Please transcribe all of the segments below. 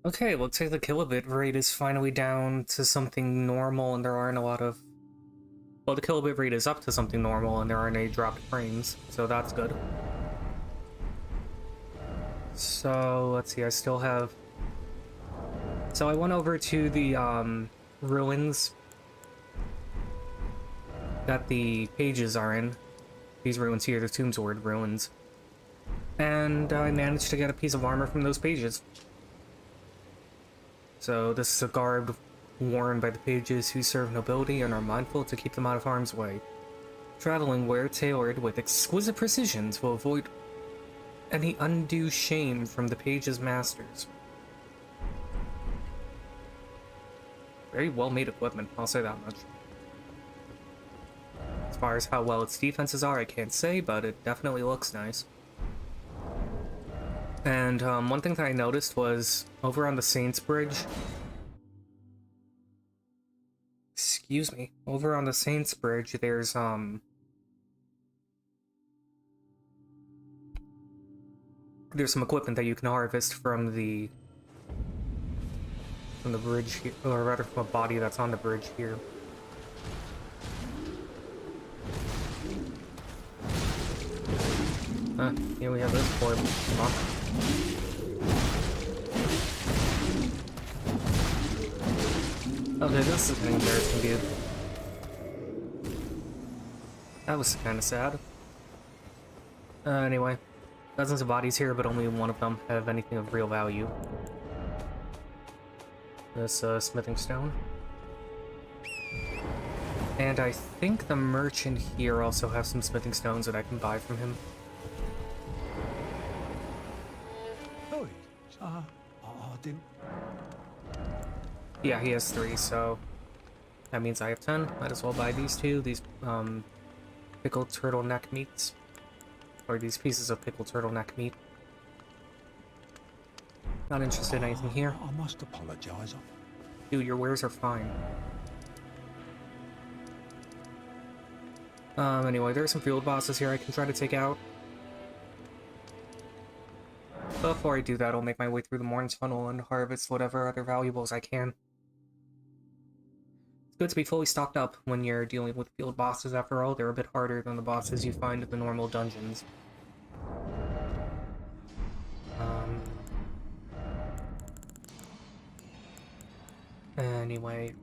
Okay, looks like the kilobit rate is finally down to something normal and there aren't a lot of... Well, the kilobit rate is up to something normal and there aren't any dropped frames, so that's good. So, let's see, I still have... So I went over to the, ruins that the pages are in. These ruins here, the Tombsword ruins. And I managed to get a piece of armor from those pages. So this is a garb worn by the pages who serve nobility and are mindful to keep them out of harm's way. Traveling wear tailored with exquisite precision to avoid any undue shame from the page's masters. Very well made equipment, I'll say that much. As far as how well its defenses are, I can't say, but it definitely looks nice. And one thing that I noticed was over on the Saints Bridge. Excuse me. Over on the Saints Bridge, there's some equipment that you can harvest from the bridge here, or rather from a body that's on the bridge here. Here we have this orb. Come on. Okay, this is an embarrassing dude. That was kind of sad. Anyway. Dozens of bodies here, but only one of them have anything of real value. This, smithing stone. And I think the merchant here also has some smithing stones that I can buy from him. Yeah, he has 3, so that means I have 10. Might as well buy these 2, these pickled turtleneck meats. Or these pieces of pickled turtleneck meat. Not interested in anything here. I must apologize. Dude, your wares are fine. Anyway, there are some field bosses here I can try to take out. Before I do that, I'll make my way through the Morn Tunnel and harvest whatever other valuables I can. It's good to be fully stocked up when you're dealing with field bosses. After all, they're a bit harder than the bosses you find in the normal dungeons. Anyway.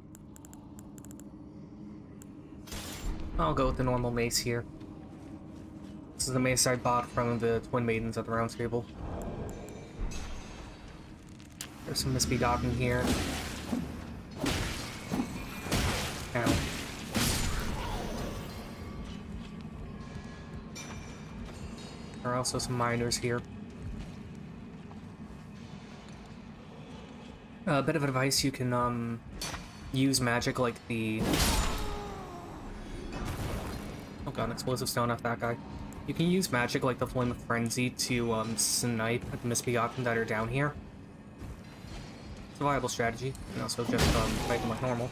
I'll go with the normal mace here. This is the mace I bought from the Twin Maidens at the Round Table. There's some misbegotten here. Ow. There are also some miners here. A bit of advice, you can use magic like the... Oh god, explosive stone off that guy. You can use magic like the Flame of Frenzy to snipe at the misbegotten that are down here. It's a viable strategy. You can also just fight them like normal.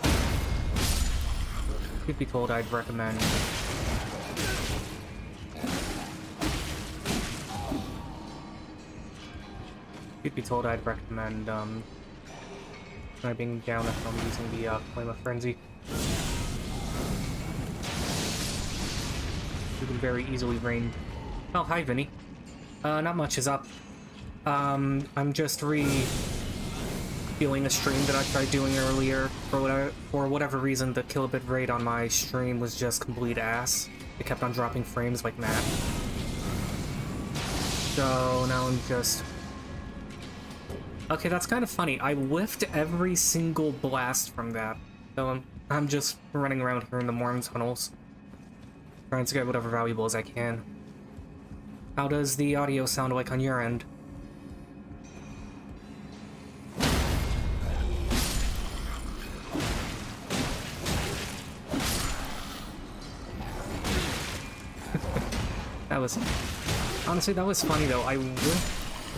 Truth be told, I'd recommend... sniping down if I'm using the Flame of Frenzy. You can very easily rain... Oh, hi, Vinny. Not much is up. I'm just feeling a stream that I tried doing earlier. For whatever reason, the kilobit rate on my stream was just complete ass. It kept on dropping frames like mad. So now I'm just Okay, that's kind of funny. I whiffed every single blast from that. So I'm just running around here in the Morn tunnels, trying to get whatever valuables I can. How does the audio sound like on your end? That was... Honestly, that was funny, though.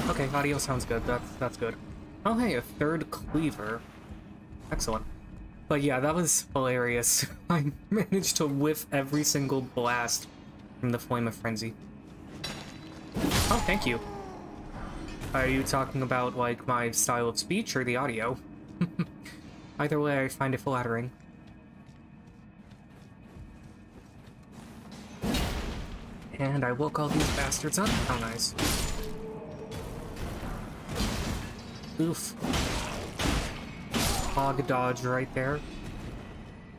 Okay, audio sounds good. That's good. Oh, hey, a third cleaver. Excellent. But yeah, that was hilarious. I managed to whiff every single blast from the Flame of Frenzy. Oh, thank you. Are you talking about, like, my style of speech or the audio? Either way, I find it flattering. And I woke all these bastards up. How nice. Oof. Hog dodge right there.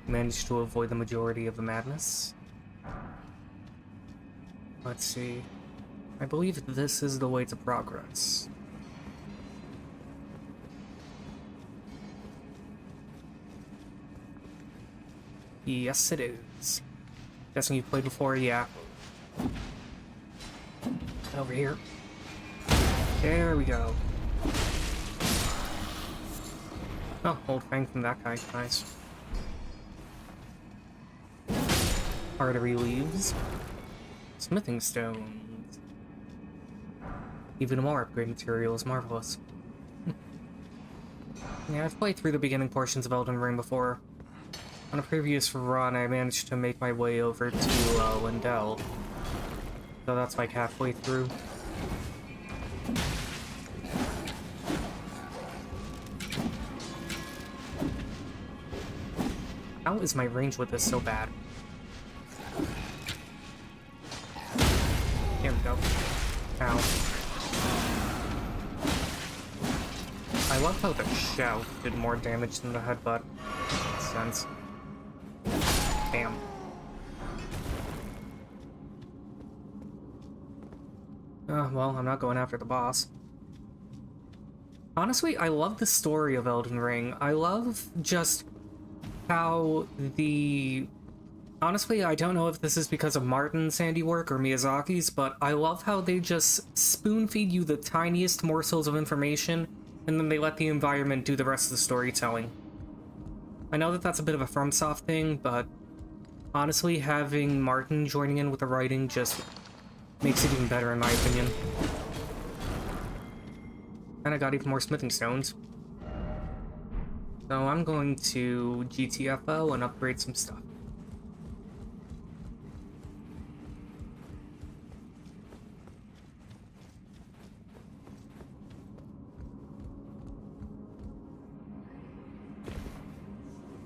Managed to avoid the majority of the madness. Let's see. I believe this is the way to progress. Yes, it is. Guessing you played before? Yeah. Over here. There we go. Oh, old fang from that guy. Nice. Artery leaves. Smithing stones. Even more upgrade materials. Marvelous. Yeah, I've played through the beginning portions of Elden Ring before. On a previous run, I managed to make my way over to Lindell. So that's like halfway through. How is my range with this so bad? Here we go. Ow. I love how the shout did more damage than the headbutt. Makes sense. Damn. Well, I'm not going after the boss. Honestly, I love the story of Elden Ring. I love just how the... Honestly, I don't know if this is because of Martin's handiwork or Miyazaki's, but I love how they just spoon-feed you the tiniest morsels of information, and then they let the environment do the rest of the storytelling. I know that that's a bit of a FromSoft thing, but honestly, having Martin joining in with the writing just makes it even better, in my opinion. And I got even more smithing stones. So I'm going to GTFO and upgrade some stuff.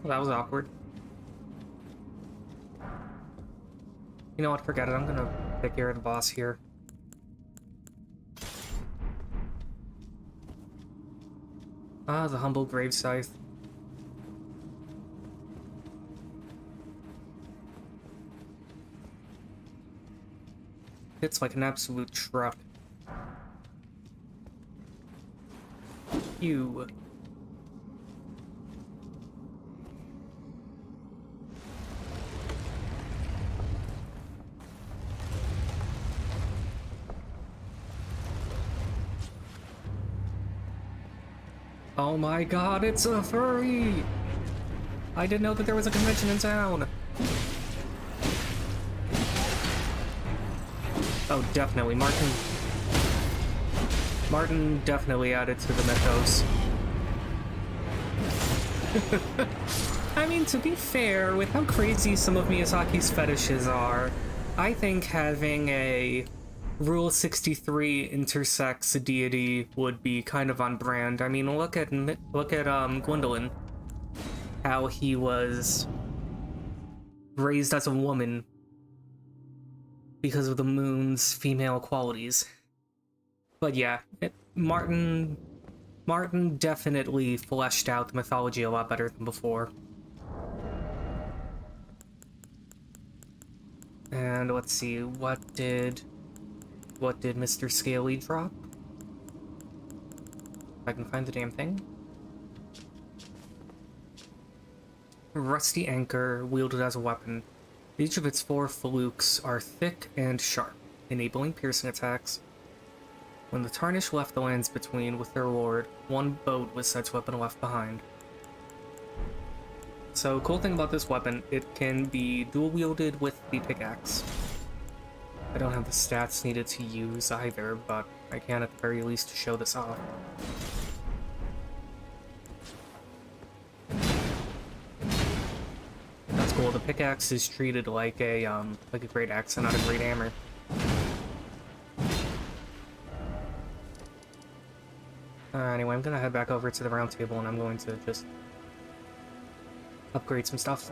Well, that was awkward. You know what, forget it, I'm gonna take care of the boss here. Ah, the humble grave scythe. It's like an absolute truck. You. Oh my god, it's a furry! I didn't know that there was a convention in town! Oh, definitely. Martin definitely added to the mythos. I mean, to be fair, with how crazy some of Miyazaki's fetishes are, I think having a Rule 63 intersex deity would be kind of on brand. I mean, look at Gwendolyn. How he was raised as a woman because of the moon's female qualities. But yeah, Martin definitely fleshed out the mythology a lot better than before. And let's see, what did Mr. Scaly drop? I can find the damn thing. Rusty anchor, wielded as a weapon. Each of its 4 flukes are thick and sharp, enabling piercing attacks. When the Tarnished left the lands between with their lord, 1 boat was such weapon left behind. So, cool thing about this weapon, it can be dual-wielded with the pickaxe. I don't have the stats needed to use either, but I can at the very least show this off. That's cool. The pickaxe is treated like a great axe and not a great hammer. Anyway, I'm gonna head back over to the round table and I'm going to just upgrade some stuff.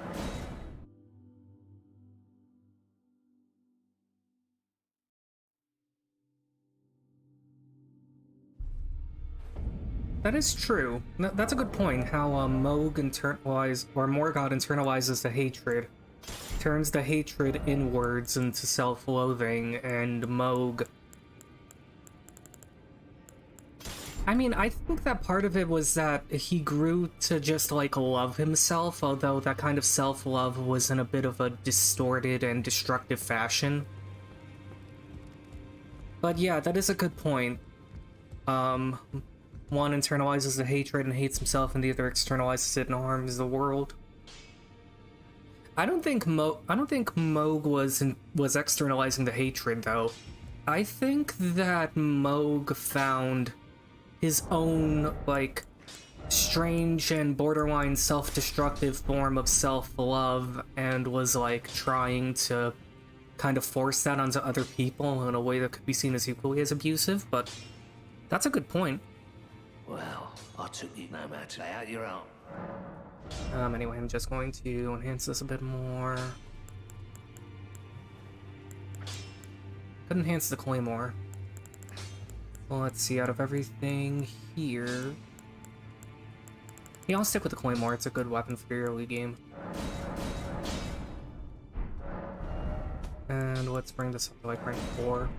That is true. That's a good point, how Morgott internalizes the hatred, turns the hatred inwards into self-loathing, and Morgott... I mean, I think that part of it was that he grew to just, like, love himself, although that kind of self-love was in a bit of a distorted and destructive fashion. But yeah, that is a good point. One internalizes the hatred and hates himself, and the other externalizes it and harms the world. I don't think Morgott was externalizing the hatred, though. I think that Morgott found his own, like, strange and borderline self-destructive form of self-love, and was, like, trying to kind of force that onto other people in a way that could be seen as equally as abusive, but that's a good point. Well, I took you no matter out your own. Anyway, I'm just going to enhance this a bit more. Could enhance the claymore. Well, let's see, out of everything here... Yeah, I'll stick with the claymore, it's a good weapon for your early game. And let's bring this up to like rank 4.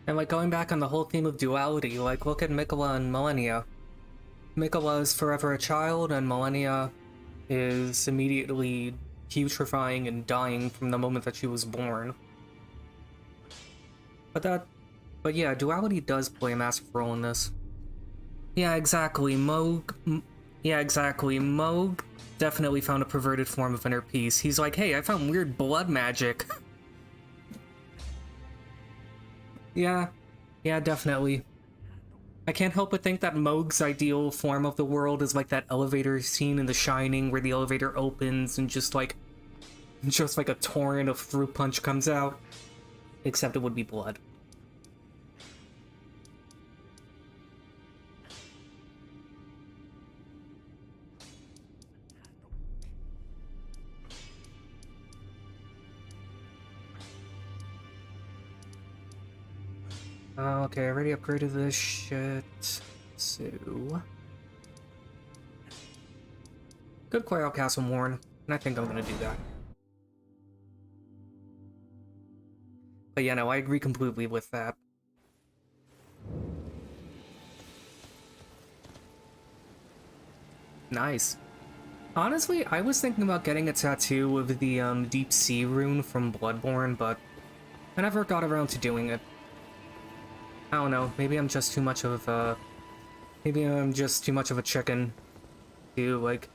And like going back on the whole theme of duality, like look at Miquella and Malenia. Miquella is forever a child, and Malenia is immediately putrefying and dying from the moment that she was born. But yeah, duality does play a massive role in this. Yeah, exactly. Morgott definitely found a perverted form of inner peace. He's like, hey, I found weird blood magic. Yeah, definitely. I can't help but think that Morgott's ideal form of the world is like that elevator scene in The Shining where the elevator opens and just like a torrent of fruit punch comes out. Except it would be blood. Okay, I already upgraded this shit, so... Good Quail Castle Morn, and I think I'm gonna do that. But yeah, no, I agree completely with that. Nice. Honestly, I was thinking about getting a tattoo of the Deep Sea rune from Bloodborne, but I never got around to doing it. I don't know, maybe I'm just too much of a chicken to, like,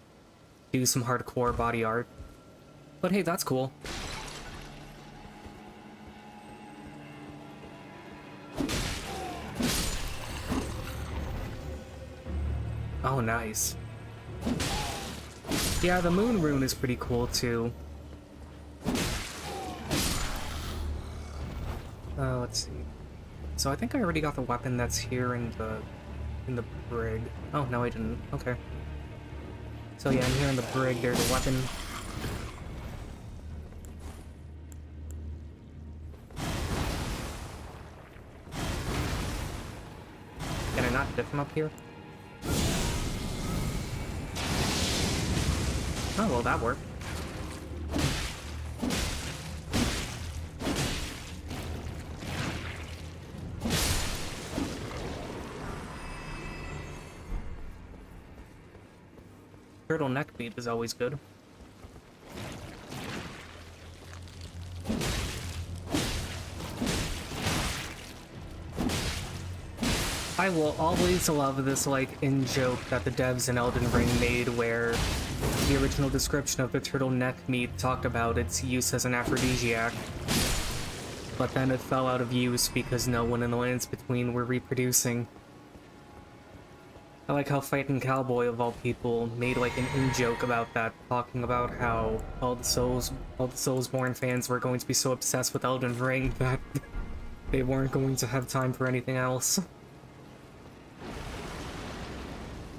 do some hardcore body art. But hey, that's cool. Oh, nice. Yeah, the moon rune is pretty cool, too. Let's see. So I think I already got the weapon that's here in the brig. Oh, no I didn't. Okay. So yeah, I'm here in the brig, there's a weapon. Can I not diff him up here? Oh, well, that worked. turtleneck meat is always good. I will always love this, like, in-joke that the devs in Elden Ring made where the original description of the turtleneck meat talked about its use as an aphrodisiac. But then it fell out of use because no one in the lands between were reproducing. I like how Fighting Cowboy, of all people, made like an in-joke about that, talking about how all the Soulsborne fans were going to be so obsessed with Elden Ring that they weren't going to have time for anything else.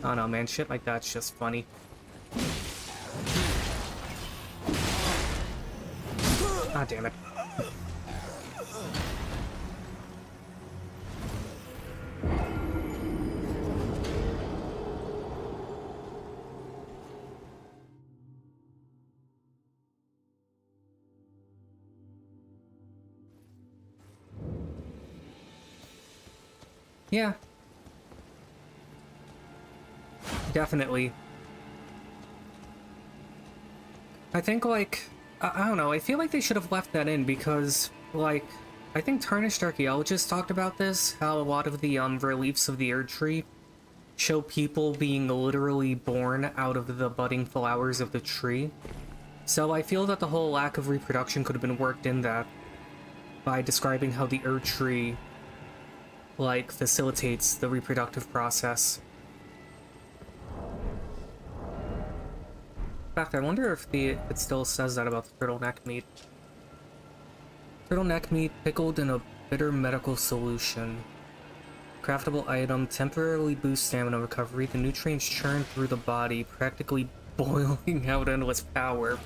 I don't know, man, shit like that's just funny. Ah, damn it. Yeah. Definitely. I think, like, I don't know, I feel like they should have left that in because, like, I think Tarnished Archaeologist talked about this, how a lot of the reliefs of the Erd Tree show people being literally born out of the budding flowers of the tree. So I feel that the whole lack of reproduction could have been worked in that by describing how the Erd Tree, like, facilitates the reproductive process. In fact, I wonder if it still says that about the turtleneck meat. Turtleneck meat pickled in a bitter medical solution. Craftable item, temporarily boosts stamina recovery. The nutrients churn through the body, practically boiling out endless power.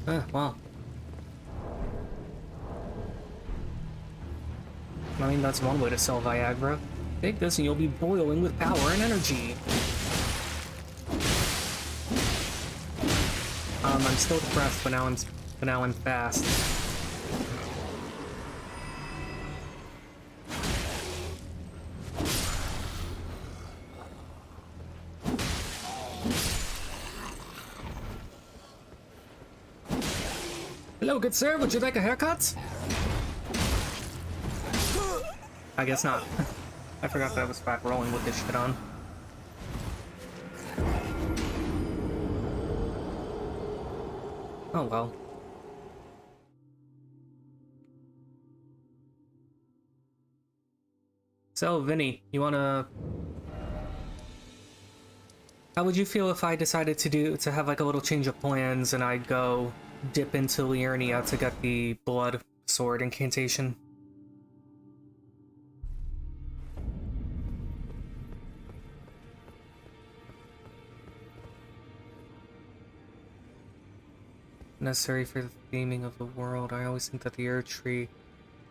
Wow. I mean, that's one way to sell Viagra. Take this and you'll be boiling with power and energy. I'm still depressed, but now I'm fast. Hello, good sir. Would you like a haircut? I guess not. I forgot that I was back rolling with this shit on. Oh well. So, Vinny, you wanna... How would you feel if I decided to have like a little change of plans and I go dip into Liurnia to get the blood sword incantation? Necessary for the theming of the world. I always think that the Erd Tree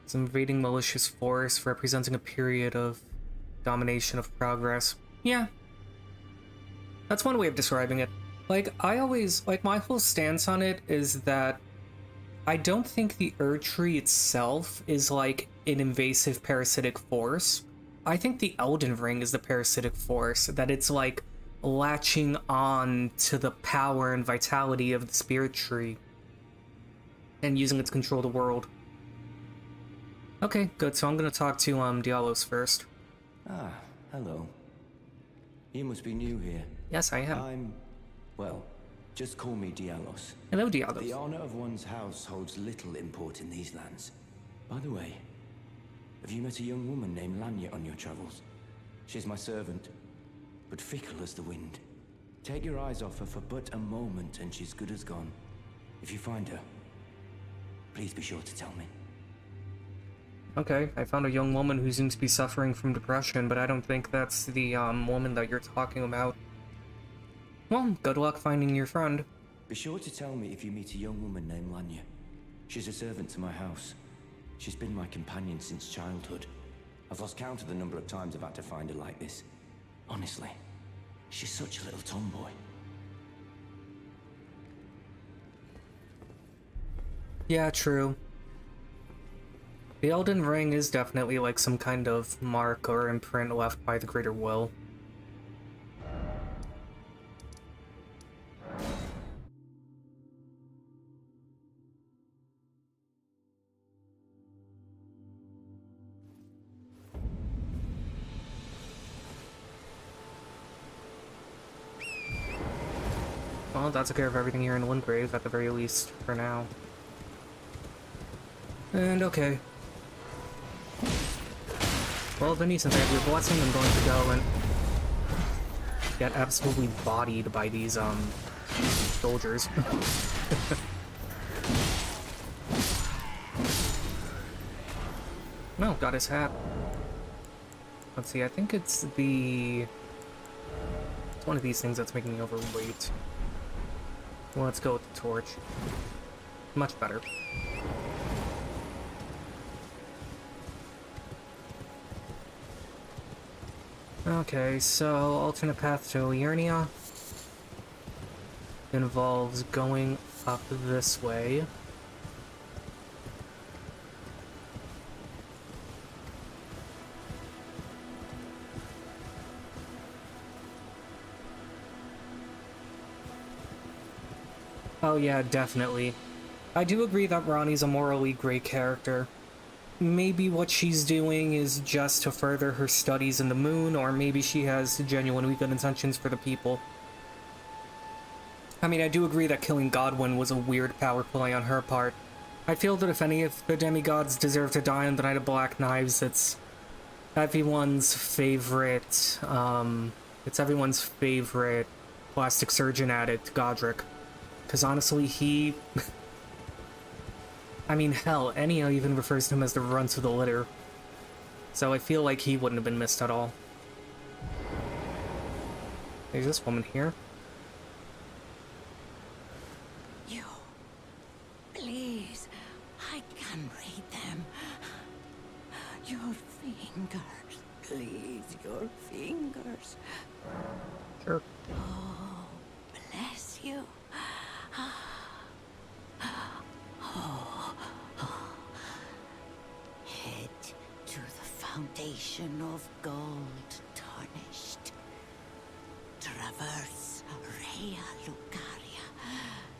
is invading malicious force, representing a period of domination of progress. Yeah. That's one way of describing it. Like, my whole stance on it is that I don't think the Erd Tree itself is, like, an invasive parasitic force. I think the Elden Ring is the parasitic force, that it's, like, latching on to the power and vitality of the Spirit Tree and using it to control the world. Okay, good. So I'm gonna talk to Dialos first. Ah, hello. You must be new here. Yes, I am. Well, just call me Dialos. Hello, Dialos. The honor of one's house holds little import in these lands. By the way, have you met a young woman named Lanya on your travels? She's my servant, but fickle as the wind. Take your eyes off her for but a moment and she's good as gone. If you find her, please be sure to tell me. Okay, I found a young woman who seems to be suffering from depression, but I don't think that's the woman that you're talking about. Well, good luck finding your friend. Be sure to tell me if you meet a young woman named Lanya. She's a servant to my house. She's been my companion since childhood. I've lost count of the number of times I've had to find her like this. Honestly, she's such a little tomboy. Yeah, true. The Elden Ring is definitely like some kind of mark or imprint left by the Greater Will. Well, that took care of everything here in Windgrave, at the very least, for now. And okay. Well, Vinny, since I have your blessing, I'm going to go and get absolutely bodied by these, soldiers. No, got his hat. Let's see, I think it's the... It's one of these things that's making me overweight. Well, let's go with the torch. Much better. Okay, so alternate path to Liurnia involves going up this way. Oh yeah, definitely. I do agree that Ronnie's a morally great character. Maybe what she's doing is just to further her studies in the moon, or maybe she has genuinely good intentions for the people. I mean, I do agree that killing Godwyn was a weird power play on her part. I feel that if any of the demigods deserve to die on the Night of Black Knives, it's everyone's favorite, plastic surgeon addict, Godric. Because honestly, he... I mean, hell, Enya even refers to him as the runt of the litter. So I feel like he wouldn't have been missed at all. There's this woman here. You... Please, I can read them. Your fingers, please, your fingers. Sure. Oh, bless you. Head to the foundation of gold tarnished. Traverse Rhea Lucaria,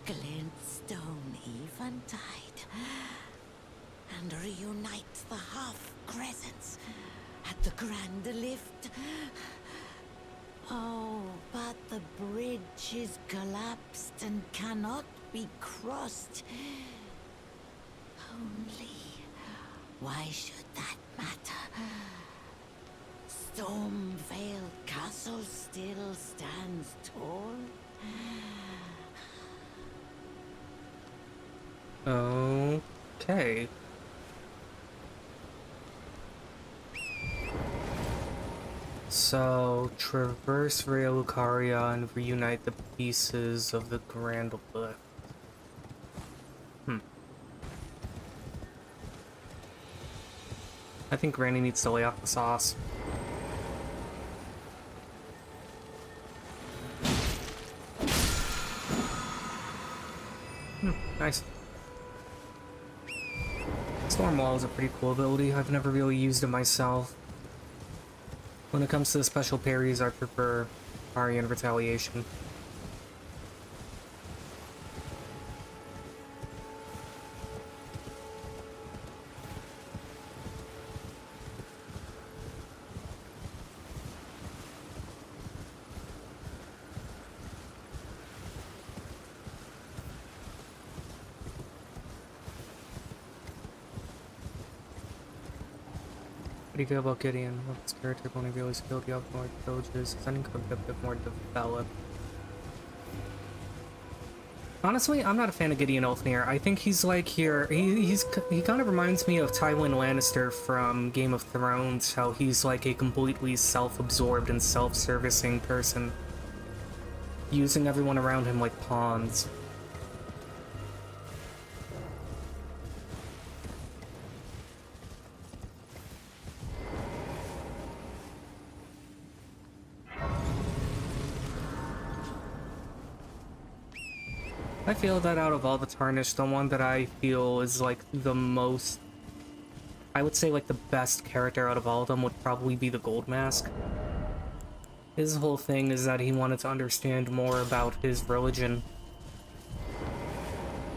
glintstone eventide, and reunite the half-crescents at the grand lift. Oh, but the bridge is collapsed and cannot be crossed. Only, why should that matter? Stormveil Castle still stands tall. Okay. So, traverse Rhea Lucaria and reunite the pieces of the Grand Lift. I think Granny needs to lay out the sauce. Nice. Storm Wall is a pretty cool ability. I've never really used it myself. When it comes to the special parries, I prefer Parry and Retaliation. What do you feel about Gideon? Well, his character only really skilled the outboard villages. His ending could be a bit more developed. Honestly, I'm not a fan of Gideon Ulfnir. I think he's like here. He kind of reminds me of Tywin Lannister from Game of Thrones. How he's like a completely self-absorbed and self-servicing person, using everyone around him like pawns. I feel that out of all the Tarnished, the one that I feel is like the most, I would say like the best character out of all of them would probably be the Gold Mask. His whole thing is that he wanted to understand more about his religion.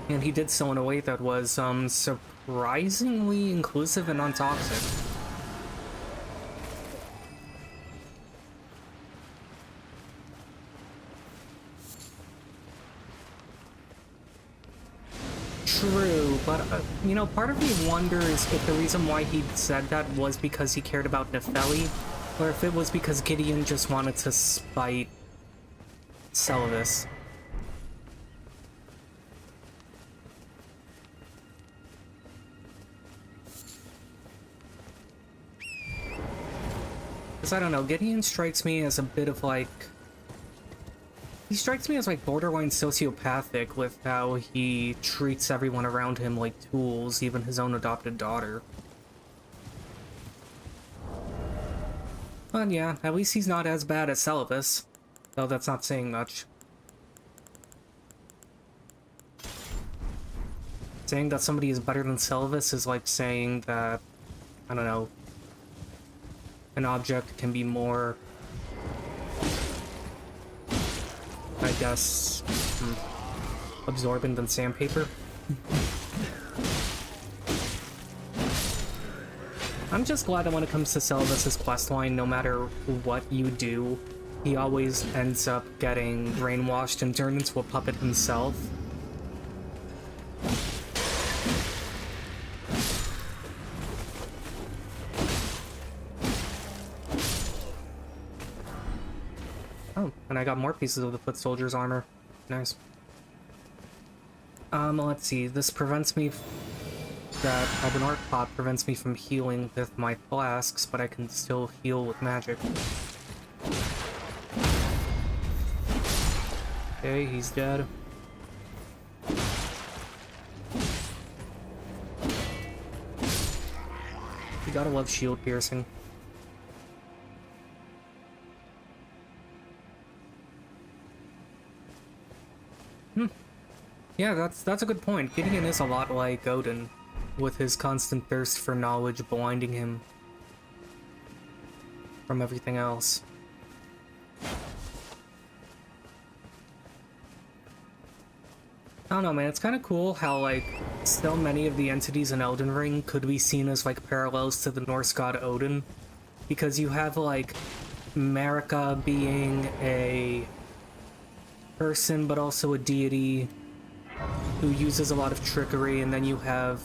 And he did so in a way that was surprisingly inclusive and non-toxic. true, but, you know, part of me wonders if the reason why he said that was because he cared about Nefeli, or if it was because Gideon just wanted to spite Selvis. Because I don't know, Gideon strikes me as a bit of like... He strikes me as like borderline sociopathic with how he treats everyone around him like tools, even his own adopted daughter. But yeah, at least he's not as bad as Selvis, though that's not saying much. Saying that somebody is better than Selvis is like saying that, I don't know, an object can be more, I guess, absorbent than sandpaper. I'm just glad that when it comes to Selvis's questline, no matter what you do, he always ends up getting brainwashed and turned into a puppet himself. Oh, and I got more pieces of the foot soldier's armor. Nice. Let's see. This prevents me... That Albinort pot prevents me from healing with my flasks, but I can still heal with magic. Okay, he's dead. You gotta love shield piercing. Yeah, that's a good point. Gideon is a lot like Odin, with his constant thirst for knowledge blinding him from everything else. I don't know, man, it's kind of cool how, like, so many of the entities in Elden Ring could be seen as, like, parallels to the Norse god Odin. Because you have, like, Marika being a person, but also a deity who uses a lot of trickery, and then you have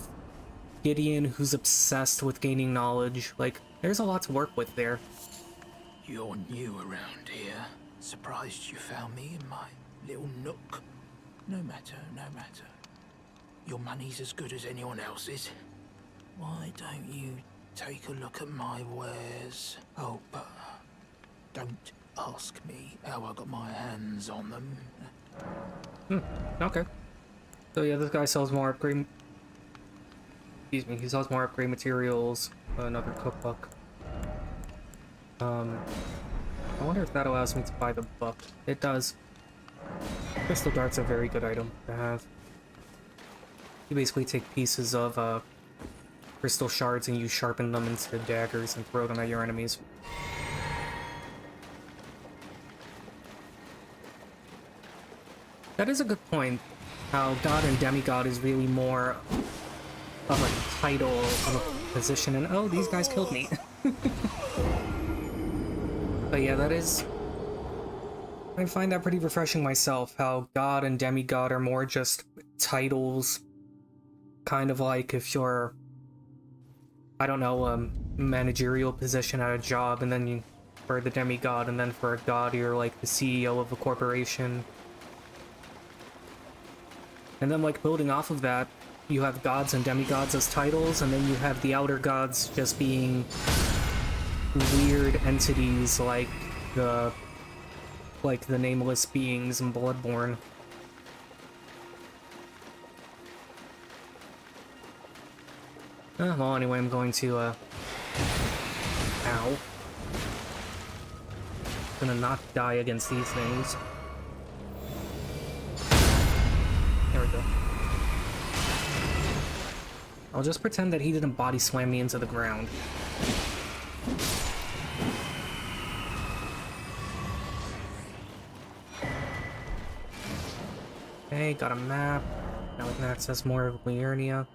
Gideon, who's obsessed with gaining knowledge. Like, there's a lot to work with there. You're new around here. Surprised you found me in my little nook. No matter, no matter. Your money's as good as anyone else's. Why don't you take a look at my wares? Oh, but don't ask me how I got my hands on them. Okay. So yeah, this guy sells more upgrade... Excuse me, he sells more upgrade materials, another cookbook. I wonder if that allows me to buy the book. It does. Crystal Dart's a very good item to have. You basically take pieces of crystal shards and you sharpen them into daggers and throw them at your enemies. That is a good point. How God and Demigod is really more of a title, of a position, and oh, these guys killed me. But yeah, that is... I find that pretty refreshing myself, how God and Demigod are more just titles. Kind of like if you're, I don't know, a managerial position at a job, and then you, for the Demigod, and then for a God, you're like the CEO of a corporation. And then, like, building off of that, you have gods and demigods as titles, and then you have the outer gods just being weird entities like the nameless beings in Bloodborne. Well, anyway, I'm going to, Ow. Gonna not die against these things. There we go. I'll just pretend that he didn't body slam me into the ground. Okay, got a map. Now we can access more of Liurnia.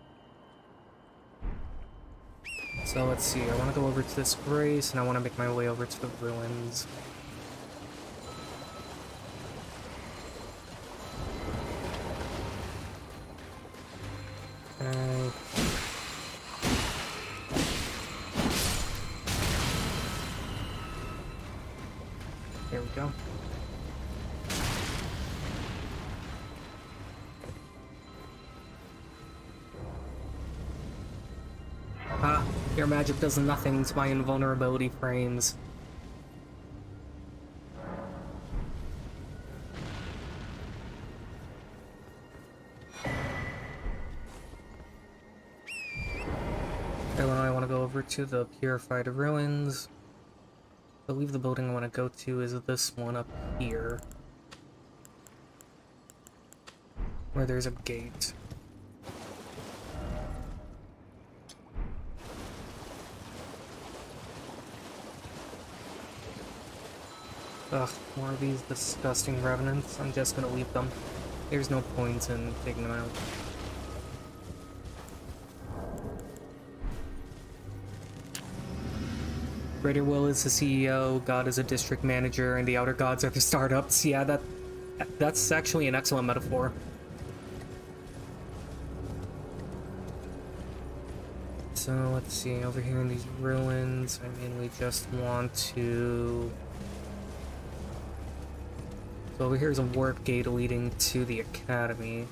So let's see, I want to go over to this grace, and I want to make my way over to the ruins. Okay. There we go. Ah, your magic does nothing to my invulnerability frames. Okay, well, I want to go over to the Purified Ruins. I believe the building I want to go to is this one up here. Where there's a gate. Ugh, more of these disgusting revenants. I'm just gonna leave them. There's no point in taking them out. Greater Will is the CEO, God is a district manager, and the Outer Gods are the startups. Yeah, that's actually an excellent metaphor. So, let's see, over here in these ruins, I mean, we just want to... So over here is a warp gate leading to the academy.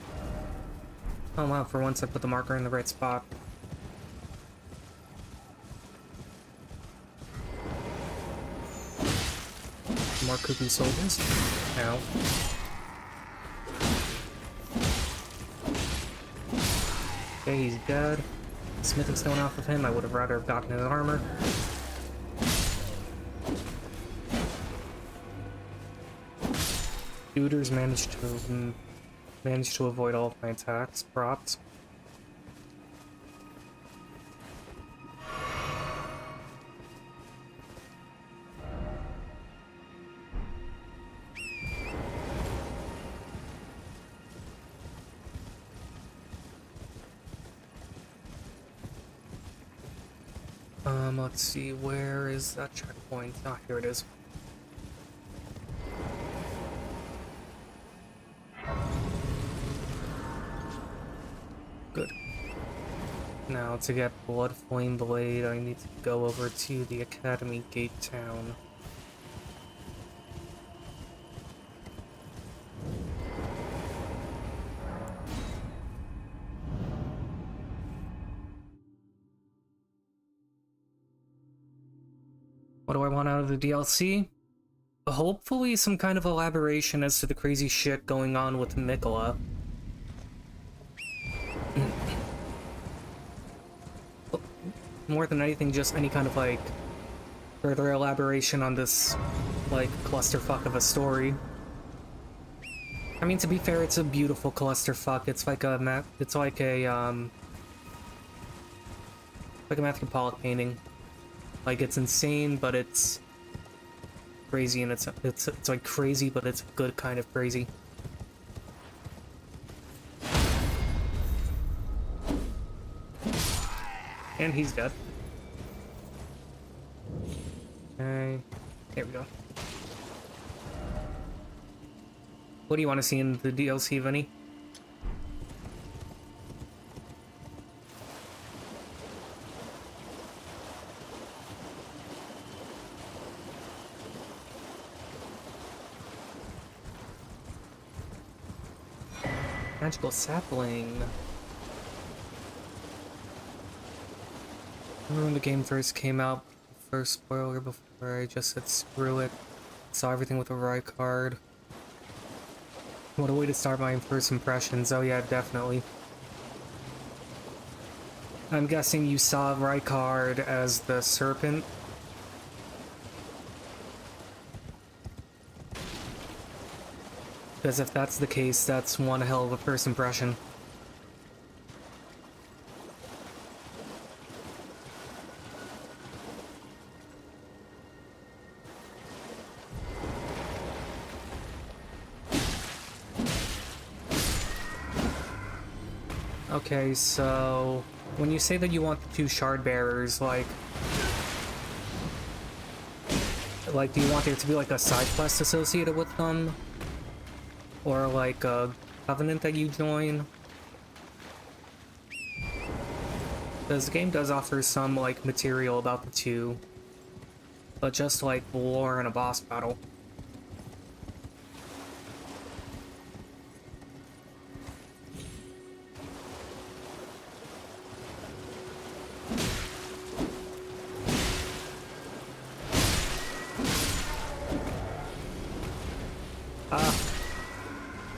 Oh wow, for once I put the marker in the right spot. More cuckoo soldiers. Ow. Okay, he's dead. Smithing stone off of him, I would have rather have gotten his armor. Shooters managed to avoid all of my attacks. Props. Let's see, where is that checkpoint? Ah, here it is. Good. Now, to get Blood Flame Blade, I need to go over to the Academy Gate Town. What do I want out of the DLC? Hopefully some kind of elaboration as to the crazy shit going on with Mikola. More than anything, just any kind of, like, further elaboration on this, like, clusterfuck of a story. I mean, to be fair, it's a beautiful clusterfuck. It's like a Matthew Pollock painting. Like, it's insane, but it's crazy, and it's like crazy, but it's a good kind of crazy. And he's dead. Okay, there we go. What do you want to see in the DLC, Vinny? Magical sapling. Remember when the game first came out? First spoiler before I just said screw it. Saw everything with a Rykard. What a way to start my first impressions. Oh yeah, definitely. I'm guessing you saw Rykard as the serpent. Because if that's the case, that's one hell of a first impression. Okay, so when you say that you want the two shard bearers, like do you want there to be like a side quest associated with them? Or like a covenant that you join? Because the game does offer some, like, material about the two. But just, like, lore and a boss battle.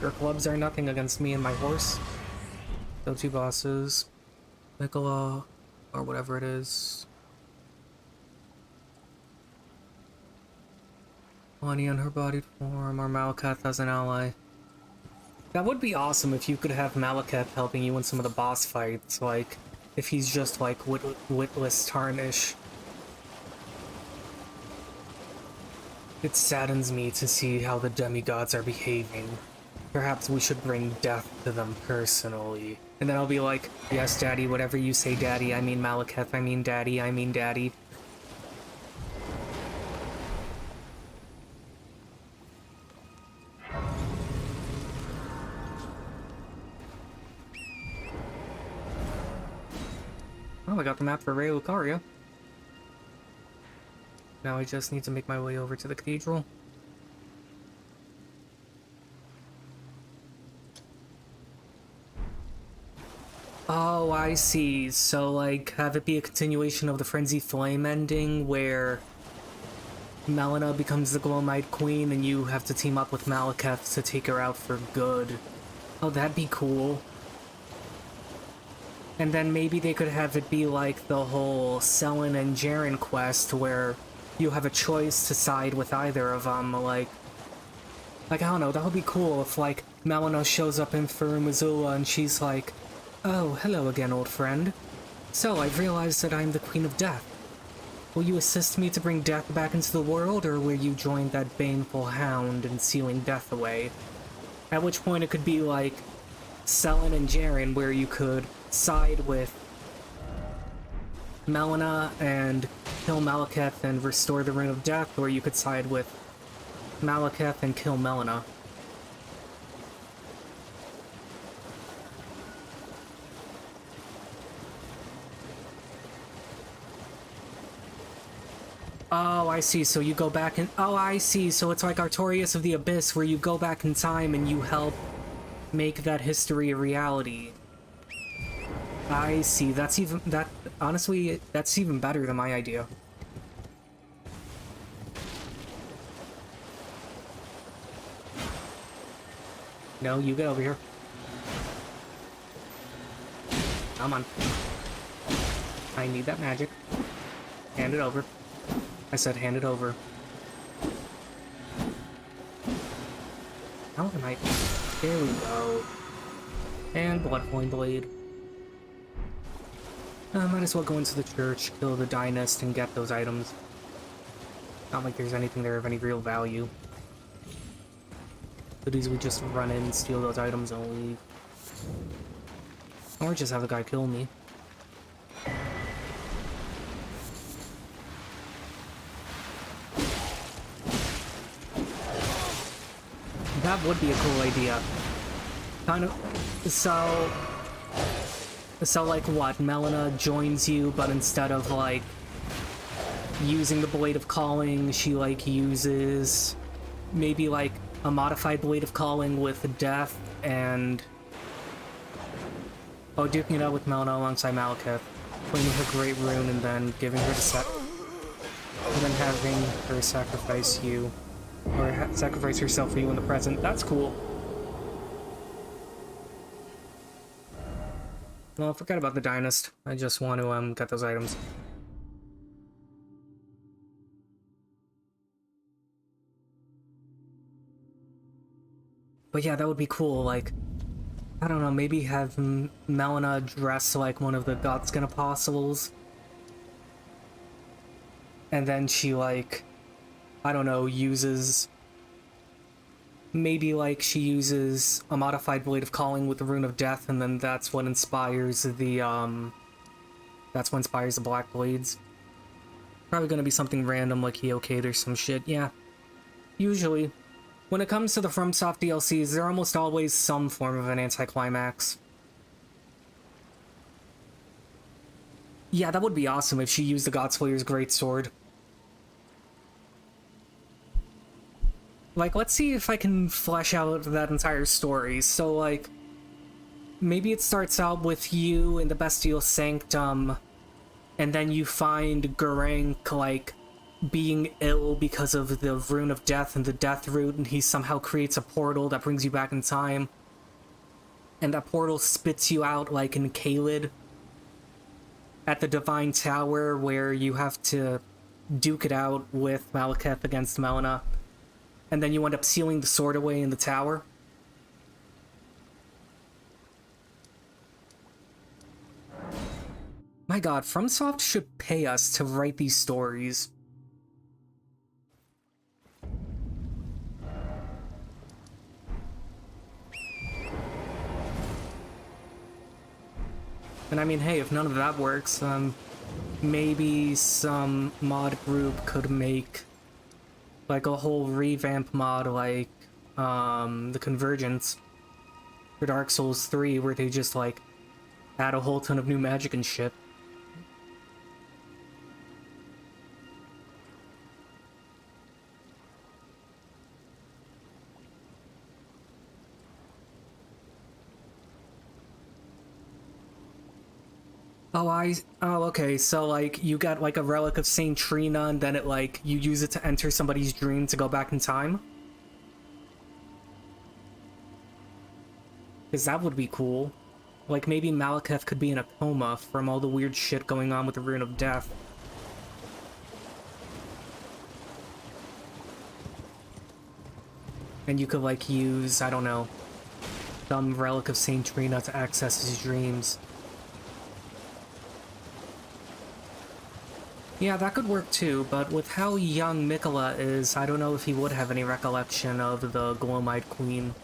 Your clubs are nothing against me and my horse. So two bosses. Nicola, or whatever it is. Lonnie on her bodied form, or Malakath as an ally. That would be awesome if you could have Malakath helping you in some of the boss fights, like, if he's just like Witless Tarnish. It saddens me to see how the demigods are behaving. Perhaps we should bring death to them personally. And then I'll be like, yes, Daddy, whatever you say, Daddy. I mean Malakath, I mean Daddy, I mean Daddy. Oh, I got the map for Ray Lucaria. Now I just need to make my way over to the cathedral. Oh, I see. So, like, have it be a continuation of the Frenzy Flame ending, where Melina becomes the Glowmite Queen and you have to team up with Malakath to take her out for good. Oh, that'd be cool. And then maybe they could have it be like the whole Selin and Jaren quest, where you have a choice to side with either of them, like, I don't know, that would be cool if, like, Melina shows up in Farum Azula and she's like, oh, hello again, old friend. So, I've realized that I'm the Queen of Death. Will you assist me to bring death back into the world, or will you join that baneful hound in sealing death away? At which point it could be like Selin and Jaren, where you could side with Melina and kill Malakath and restore the Ring of Death, or you could side with Malakath and kill Melina. Oh, I see. So you go back and... Oh, I see. So it's like Artorias of the Abyss, where you go back in time and you help make that history a reality. I see. That's even... That... Honestly, that's even better than my idea. No, you get over here. Come on. I need that magic. Hand it over. I said hand it over. How am I... There we go. And Bloodpoint Blade. Might as well go into the church, kill the Dynast, and get those items. Not like there's anything there of any real value. Could easily just run in, steal those items, and leave. Or just have the guy kill me. That would be a cool idea. Kind of... So like what? Melina joins you, but instead of like using the Blade of Calling, she like uses maybe like a modified Blade of Calling with Death and... Oh, duking it out with Melina alongside Malakath, putting her Great Rune and then giving her the and then having her sacrifice you. Or sacrifice herself for you in the present. That's cool. Well, forget about the Dynast. I just want to get those items. But yeah, that would be cool. Like, I don't know, maybe have Melina dress like one of the Godskin Apostles. And then she, like, I don't know, uses... Maybe, like, she uses a modified Blade of Calling with the Rune of Death, and then that's what inspires the, That's what inspires the Black Blades. Probably gonna be something random, like Hyokate or some shit, yeah. Usually. When it comes to the FromSoft DLCs, they're almost always some form of an anticlimax. Yeah, that would be awesome if she used the Godslayer's Greatsword. Like, let's see if I can flesh out that entire story. So, like, maybe it starts out with you in the Bestial Sanctum, and then you find Geraint, like, being ill because of the Rune of Death and the Death Root, and he somehow creates a portal that brings you back in time. And that portal spits you out, like, in Caelid, at the Divine Tower, where you have to duke it out with Malekith against Melina. And then you end up sealing the sword away in the tower. My god, FromSoft should pay us to write these stories. And I mean, hey, if none of that works, maybe some mod group could make like a whole revamp mod like the Convergence for Dark Souls 3, where they just like add a whole ton of new magic and shit. Oh, okay, so, like, you got, like, a relic of Saint Trina, and then it, like, you use it to enter somebody's dream to go back in time? Because that would be cool. Like, maybe Malekith could be in a coma from all the weird shit going on with the Rune of Death. And you could, like, use, I don't know, some relic of Saint Trina to access his dreams. Yeah, that could work too, but with how young Mikola is, I don't know if he would have any recollection of the Glomite Queen.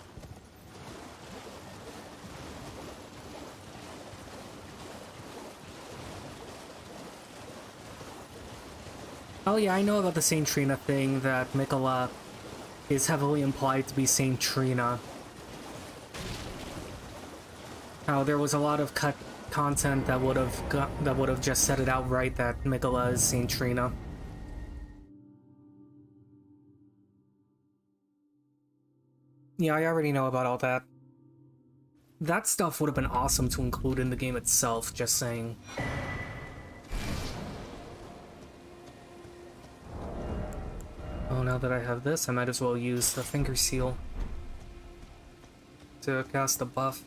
Oh yeah, I know about the Saint Trina thing, that Mikola is heavily implied to be Saint Trina. How there was a lot of cut content that would have just said it outright that Mikola is Saint Trina. Yeah, I already know about all that. That stuff would have been awesome to include in the game itself, just saying. Oh, now that I have this, I might as well use the Finger Seal to cast a buff.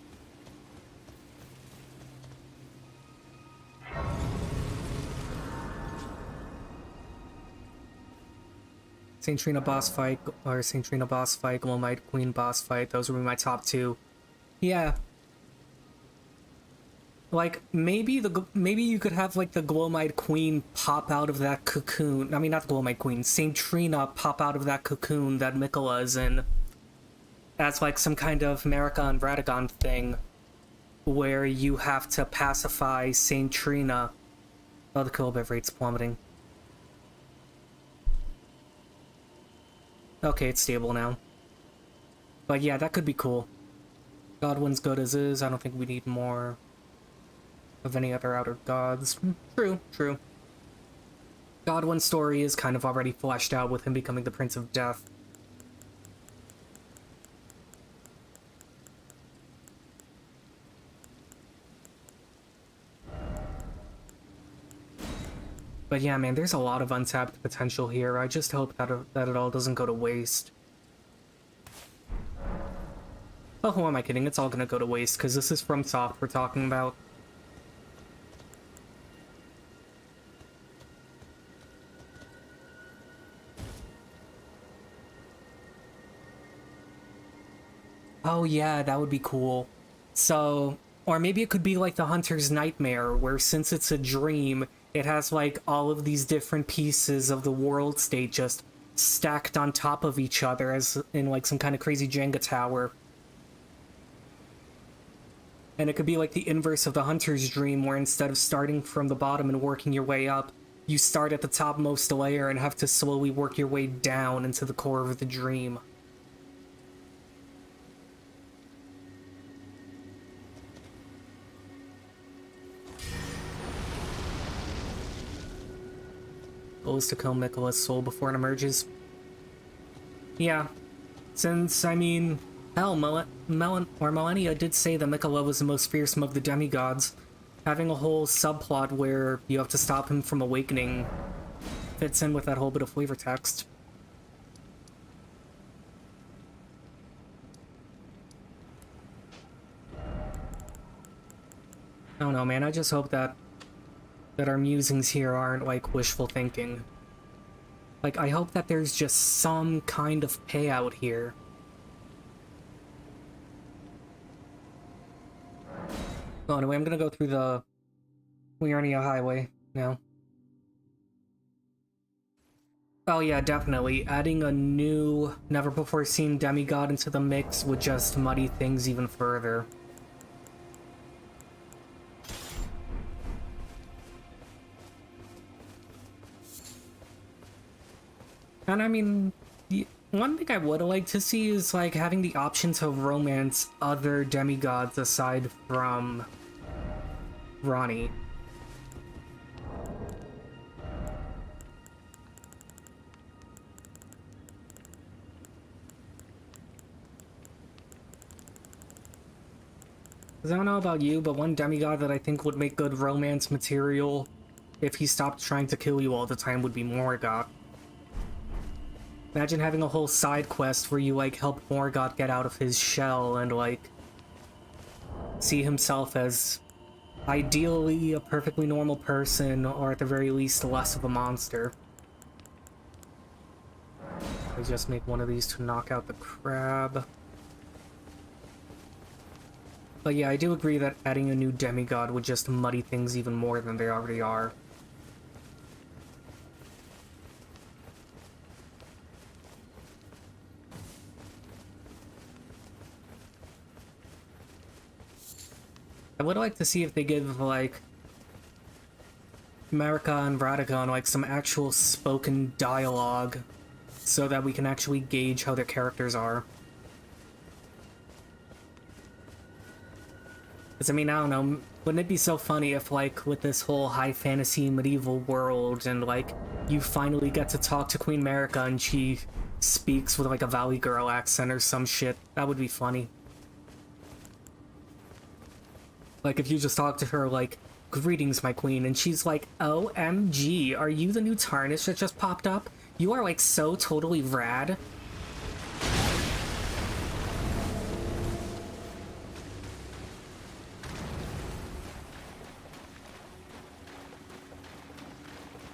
Saint Trina boss fight, or Saint Trina boss fight, Glomite Queen boss fight, those would be my top two. Yeah. Like, maybe you could have, like, the Glomite Queen pop out of that cocoon. I mean, not the Glomite Queen, Saint Trina pop out of that cocoon that Mikola is in. As, like, some kind of Marika and Radagon thing, where you have to pacify Saint Trina. Oh, the kill bit rate's plummeting. Okay, it's stable now. But yeah, that could be cool. Godwin's good as is. I don't think we need more of any other outer gods. True, true. Godwin's story is kind of already fleshed out with him becoming the Prince of Death. But yeah, man, there's a lot of untapped potential here. I just hope that it all doesn't go to waste. Oh, who am I kidding? It's all gonna go to waste, because this is FromSoft we're talking about. Oh yeah, that would be cool. So, or maybe it could be like the Hunter's Nightmare, where since it's a dream, it has like all of these different pieces of the world state just stacked on top of each other as in like some kind of crazy Jenga tower. And it could be like the inverse of the Hunter's Dream, where instead of starting from the bottom and working your way up, you start at the topmost layer and have to slowly work your way down into the core of the dream. goal is to kill Miquella's soul before it emerges. Yeah, since, I mean, hell, Millennia did say that Miquella was the most fearsome of the demigods. Having a whole subplot where you have to stop him from awakening fits in with that whole bit of flavor text. I don't know, man. I just hope that our musings here aren't, like, wishful thinking. Like, I hope that there's just some kind of payout here. Well, anyway, I'm gonna go through the Liurnia Highway now. Oh yeah, definitely. Adding a new, never-before-seen demigod into the mix would just muddy things even further. And I mean, one thing I would like to see is, like, having the option to romance other demigods aside from Ronnie. Because I don't know about you, but one demigod that I think would make good romance material if he stopped trying to kill you all the time would be Morgoth. Imagine having a whole side quest where you, like, help Morgoth get out of his shell and, like, see himself as ideally a perfectly normal person, or at the very least less of a monster. I just make one of these to knock out the crab. But yeah, I do agree that adding a new demigod would just muddy things even more than they already are. I would like to see if they give, like, Marika and Radagon, like, some actual spoken dialogue so that we can actually gauge how their characters are. Because, I mean, I don't know, wouldn't it be so funny if, like, with this whole high fantasy medieval world and, like, you finally get to talk to Queen Marika and she speaks with, like, a Valley Girl accent or some shit? That would be funny. Like, if you just talk to her, like, "Greetings, my queen," and she's like, "OMG, are you the new Tarnish that just popped up? You are, like, so totally rad."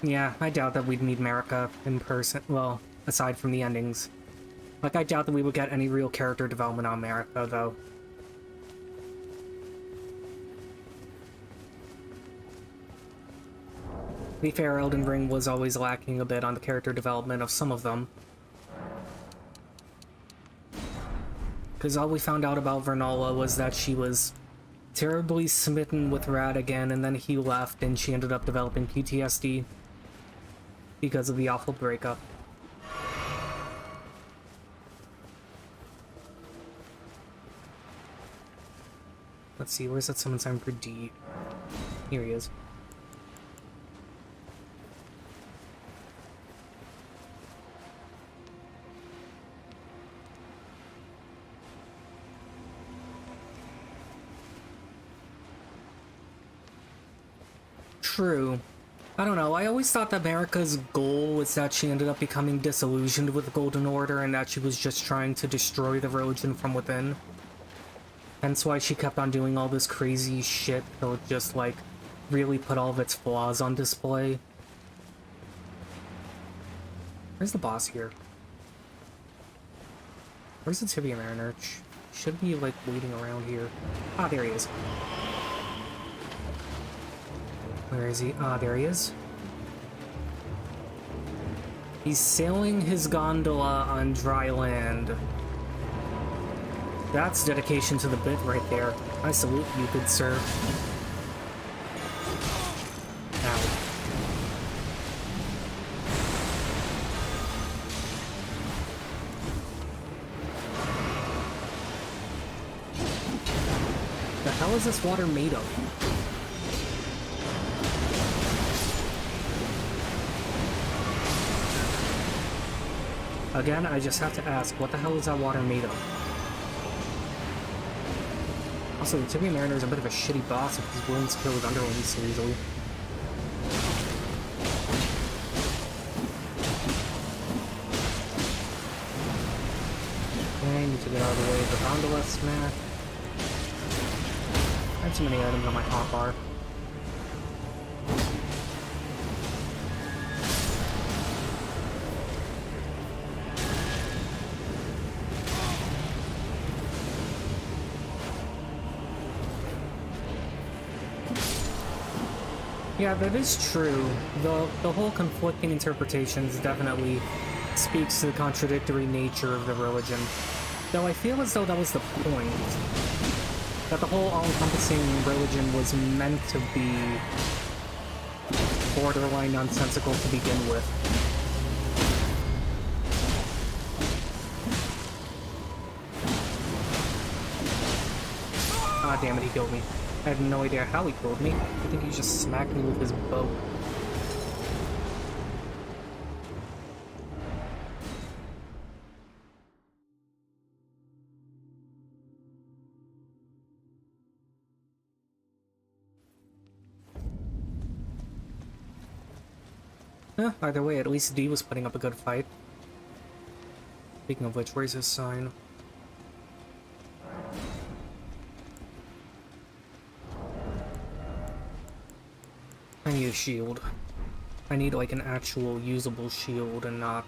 Yeah, I doubt that we'd meet Marika in person, well, aside from the endings. Like, I doubt that we would get any real character development on Marika, though. To be fair, Elden Ring was always lacking a bit on the character development of some of them. Because all we found out about Vernala was that she was terribly smitten with Radagon, and then he left and she ended up developing PTSD because of the awful breakup. Let's see, where's that summon sign for D? Here he is. True. I don't know, I always thought that Marika's goal was that she ended up becoming disillusioned with the Golden Order and that she was just trying to destroy the religion from within. Hence why she kept on doing all this crazy shit till it just, like, really put all of its flaws on display. Where's the boss here? Where's the Tibia Mariner? Should be, like, waiting around here. Ah, there he is. Where is he? Ah, there he is. He's sailing his gondola on dry land. That's dedication to the bit right there. I salute you, good sir. Ow. The hell is this water made of? Again, I just have to ask, what the hell is that water made of? Also, the Tibian Mariner is a bit of a shitty boss if he's willing to kill his underlings so easily. Okay, need to get out of the way of the gondola smack. I have too many items on my hotbar. Yeah, that is true. The whole conflicting interpretations definitely speaks to the contradictory nature of the religion. Though I feel as though that was the point. That the whole all-encompassing religion was meant to be borderline nonsensical to begin with. Ah, damn it, he killed me. I had no idea how he killed me. I think he just smacked me with his bow. Either way, at least D was putting up a good fight. Speaking of which, where's his sign? I need a shield. I need like an actual usable shield and not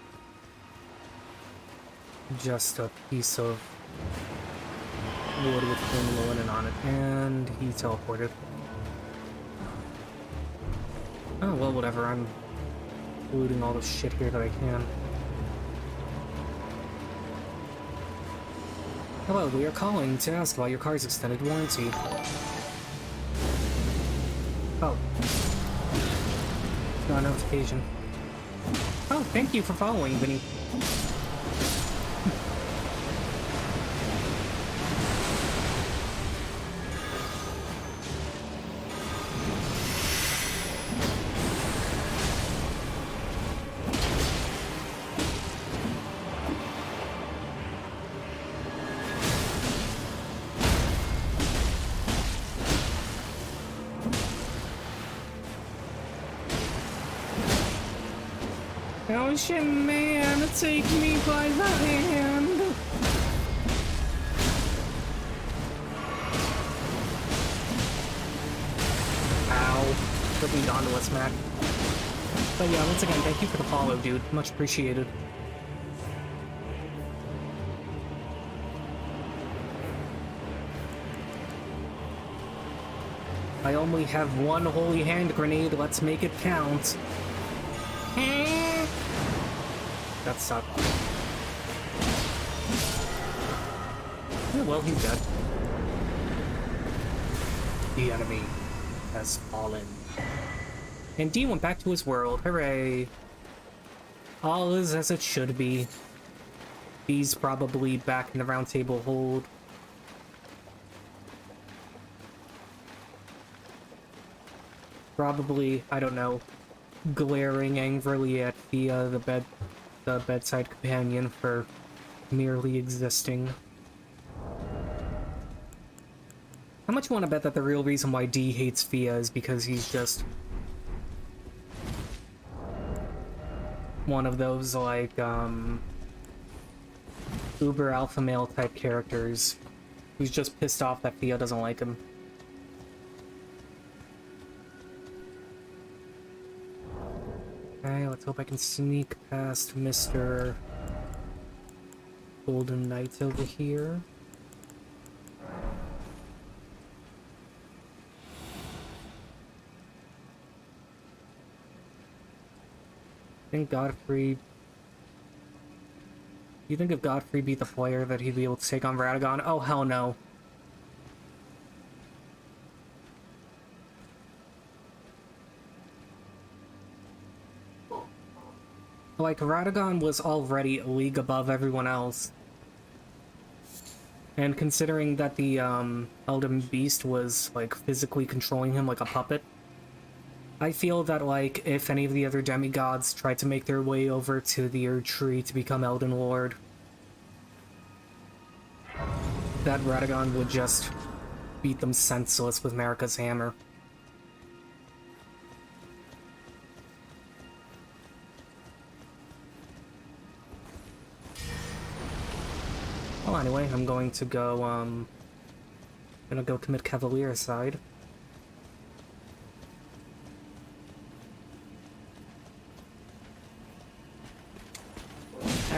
just a piece of wood with thin linen on it. And he teleported. Oh well, whatever. I'm looting all the shit here that I can. Hello, we are calling to ask about your car's extended warranty. Oh. Got a notification. Oh, thank you for following, Vinny. Ocean man, take me by the hand. Ow. Flipping gondola smack. But yeah, once again, thank you for the follow, dude. Much appreciated. I only have one holy hand grenade. Let's make it count. That sucked. Oh, well, he's dead. The enemy has fallen. And D went back to his world. Hooray. All is as it should be. D's probably back in the round table hold. Probably, I don't know, glaring angrily at the bedside companion for merely existing. How much you want to bet that the real reason why D hates Fia is because he's just one of those, like, uber alpha male type characters who's just pissed off that Fia doesn't like him. Okay, let's hope I can sneak past Mr. Golden Knight over here. I think Godfrey... You think if Godfrey beat the player that he'd be able to take on Radagon? Oh, hell no. Like, Radagon was already a league above everyone else. And considering that the, Elden Beast was, like, physically controlling him like a puppet, I feel that, like, if any of the other demigods tried to make their way over to the Erd Tree to become Elden Lord, that Radagon would just beat them senseless with Marika's hammer. Well, anyway, I'm going to go, commit Cavaliericide.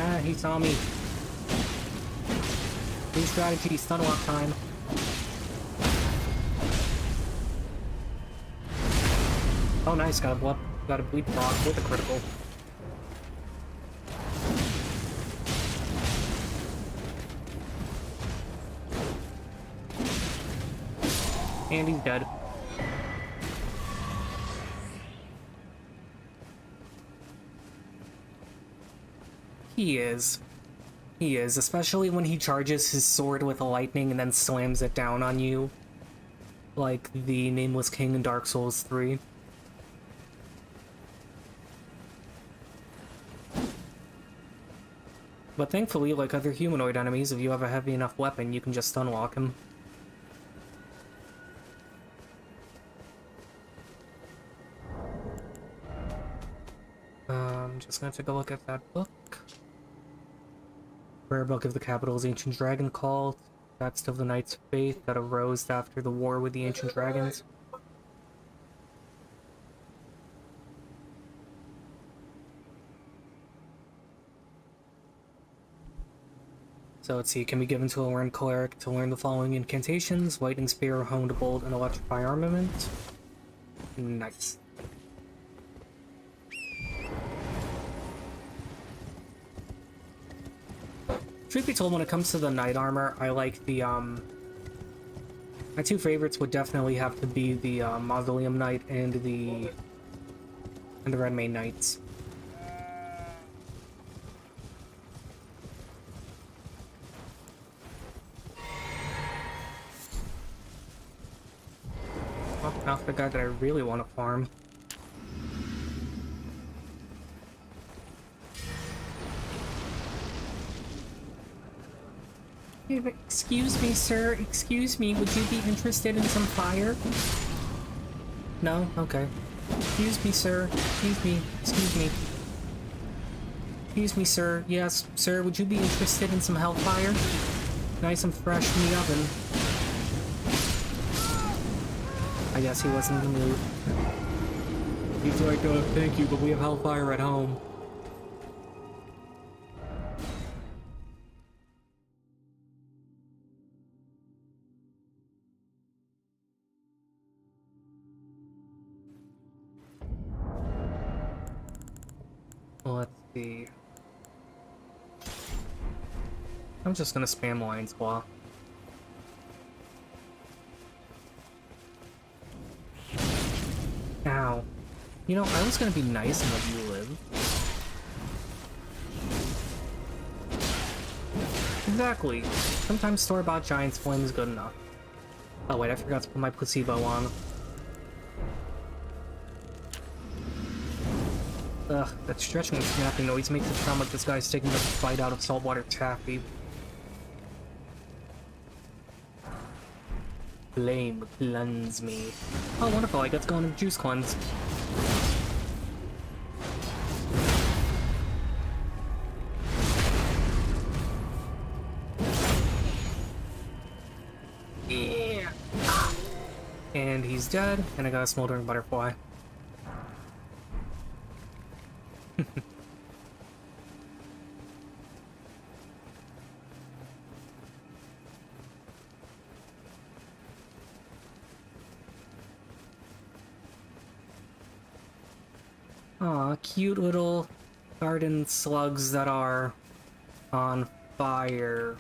Ah, he saw me. New strategy, stun lock time. Oh, nice, got a bleed proc with a critical. And he's dead. He is. He is, especially when he charges his sword with lightning and then slams it down on you. Like the Nameless King in Dark Souls 3. But thankfully, like other humanoid enemies, if you have a heavy enough weapon, you can just stunlock him. I'm just gonna take a look at that book. Rare book of the capital's ancient dragon cult. Text of the Knights of Faith that arose after the war with the ancient dragons. So let's see, can be given to a learned cleric to learn the following incantations: Lightning Spear, Honed Bolt, and Electrify Armament. Nice. Truth be told, when it comes to the knight armor, I like the, my two favorites would definitely have to be the, Mausoleum Knight and the Red Mane Knights. Well, now for the guy that I really want to farm. Excuse me, sir. Excuse me. Would you be interested in some fire? No? Okay. Excuse me, sir. Excuse me. Excuse me. Excuse me, sir. Yes, sir. Would you be interested in some hellfire? Nice and fresh from the oven. I guess he wasn't in the mood. He's like, thank you, but we have hellfire at home. Let's see. I'm just gonna spam Lion's Claw. Ow. You know, I was gonna be nice and let you live. Exactly. Sometimes store-bought Giant's Flame is good enough. Oh wait, I forgot to put my placebo on. Ugh, that stretching and snapping noise makes it sound like this guy's taking a bite out of saltwater taffy. Flame cleanse me. Oh, wonderful, I get to go on a juice cleanse. Yeah. And he's dead, and I got a smoldering butterfly. Aw, cute little garden slugs that are on fire.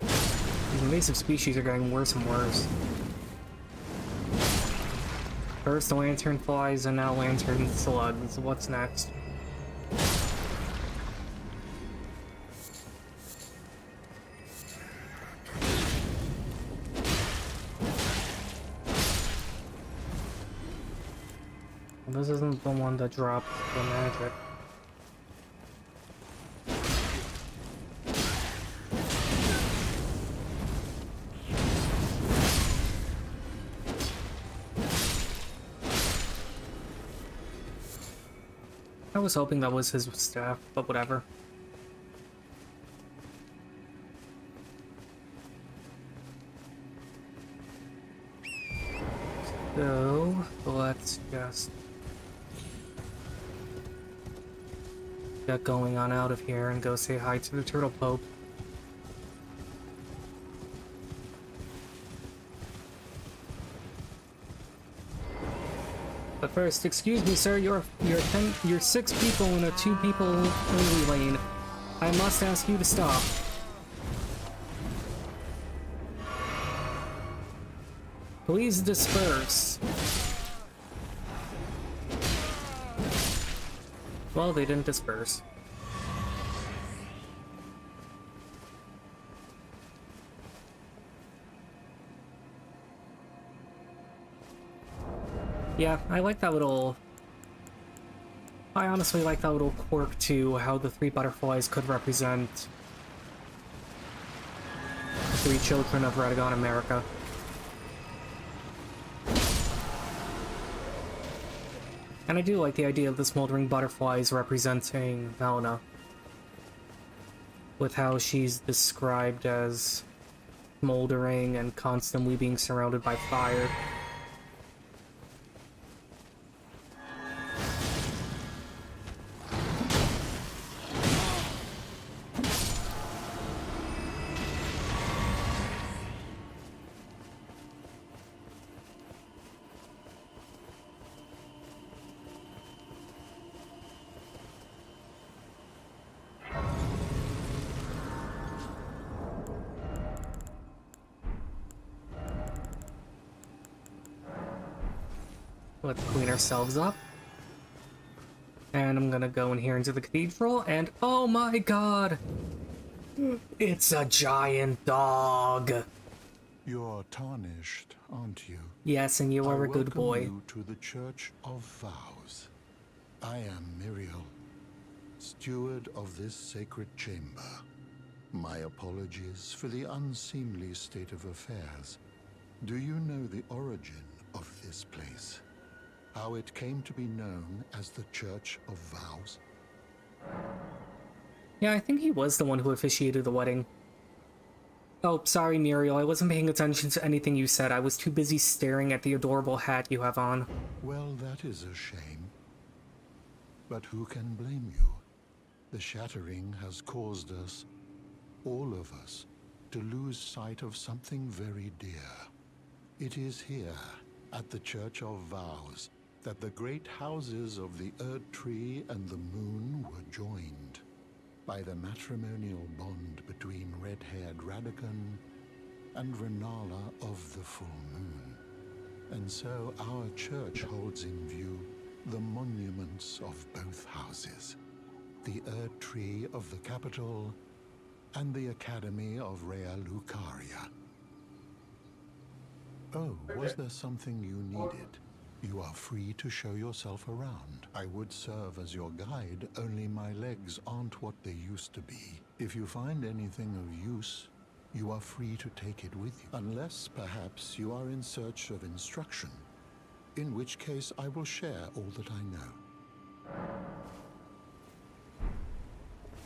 These invasive species are getting worse and worse. First the lantern flies and now lantern slugs. What's next? This isn't the one that dropped the magic. I was hoping that was his staff, but whatever. So, let's just get going on out of here and go say hi to the Turtle Pope. But first, excuse me, sir, you're 6 people in a 2 people only lane. I must ask you to stop. Please disperse. Well, they didn't disperse. Yeah, I like that little... I honestly like that little quirk to how the 3 butterflies could represent the 3 children of Radagon America. And I do like the idea of the smoldering butterflies representing Melina, with how she's described as smoldering and constantly being surrounded by fire. Let's clean ourselves up. And I'm gonna go in here into the cathedral, and oh my god! It's a giant dog! You're tarnished, aren't you? Yes, and you are a good welcome boy. you to the Church of Vows. I am Miriel, steward of this sacred chamber. My apologies for the unseemly state of affairs. Do you know the origin of this place? How it came to be known as the Church of Vows? Yeah, I think he was the one who officiated the wedding. Oh, sorry, Muriel, I wasn't paying attention to anything you said. I was too busy staring at the adorable hat you have on. Well, that is a shame. But who can blame you? The shattering has caused us, all of us, to lose sight of something very dear. It is here, at the Church of Vows, that the great houses of the Erd Tree and the Moon were joined by the matrimonial bond between red-haired Radagon and Renala of the Full Moon. And so our church holds in view the monuments of both houses, the Erd Tree of the capital and the Academy of Rea Lucaria. Oh, was there something you needed? You are free to show yourself around. I would serve as your guide, only my legs aren't what they used to be. If you find anything of use, you are free to take it with you. Unless, perhaps, you are in search of instruction, in which case I will share all that I know.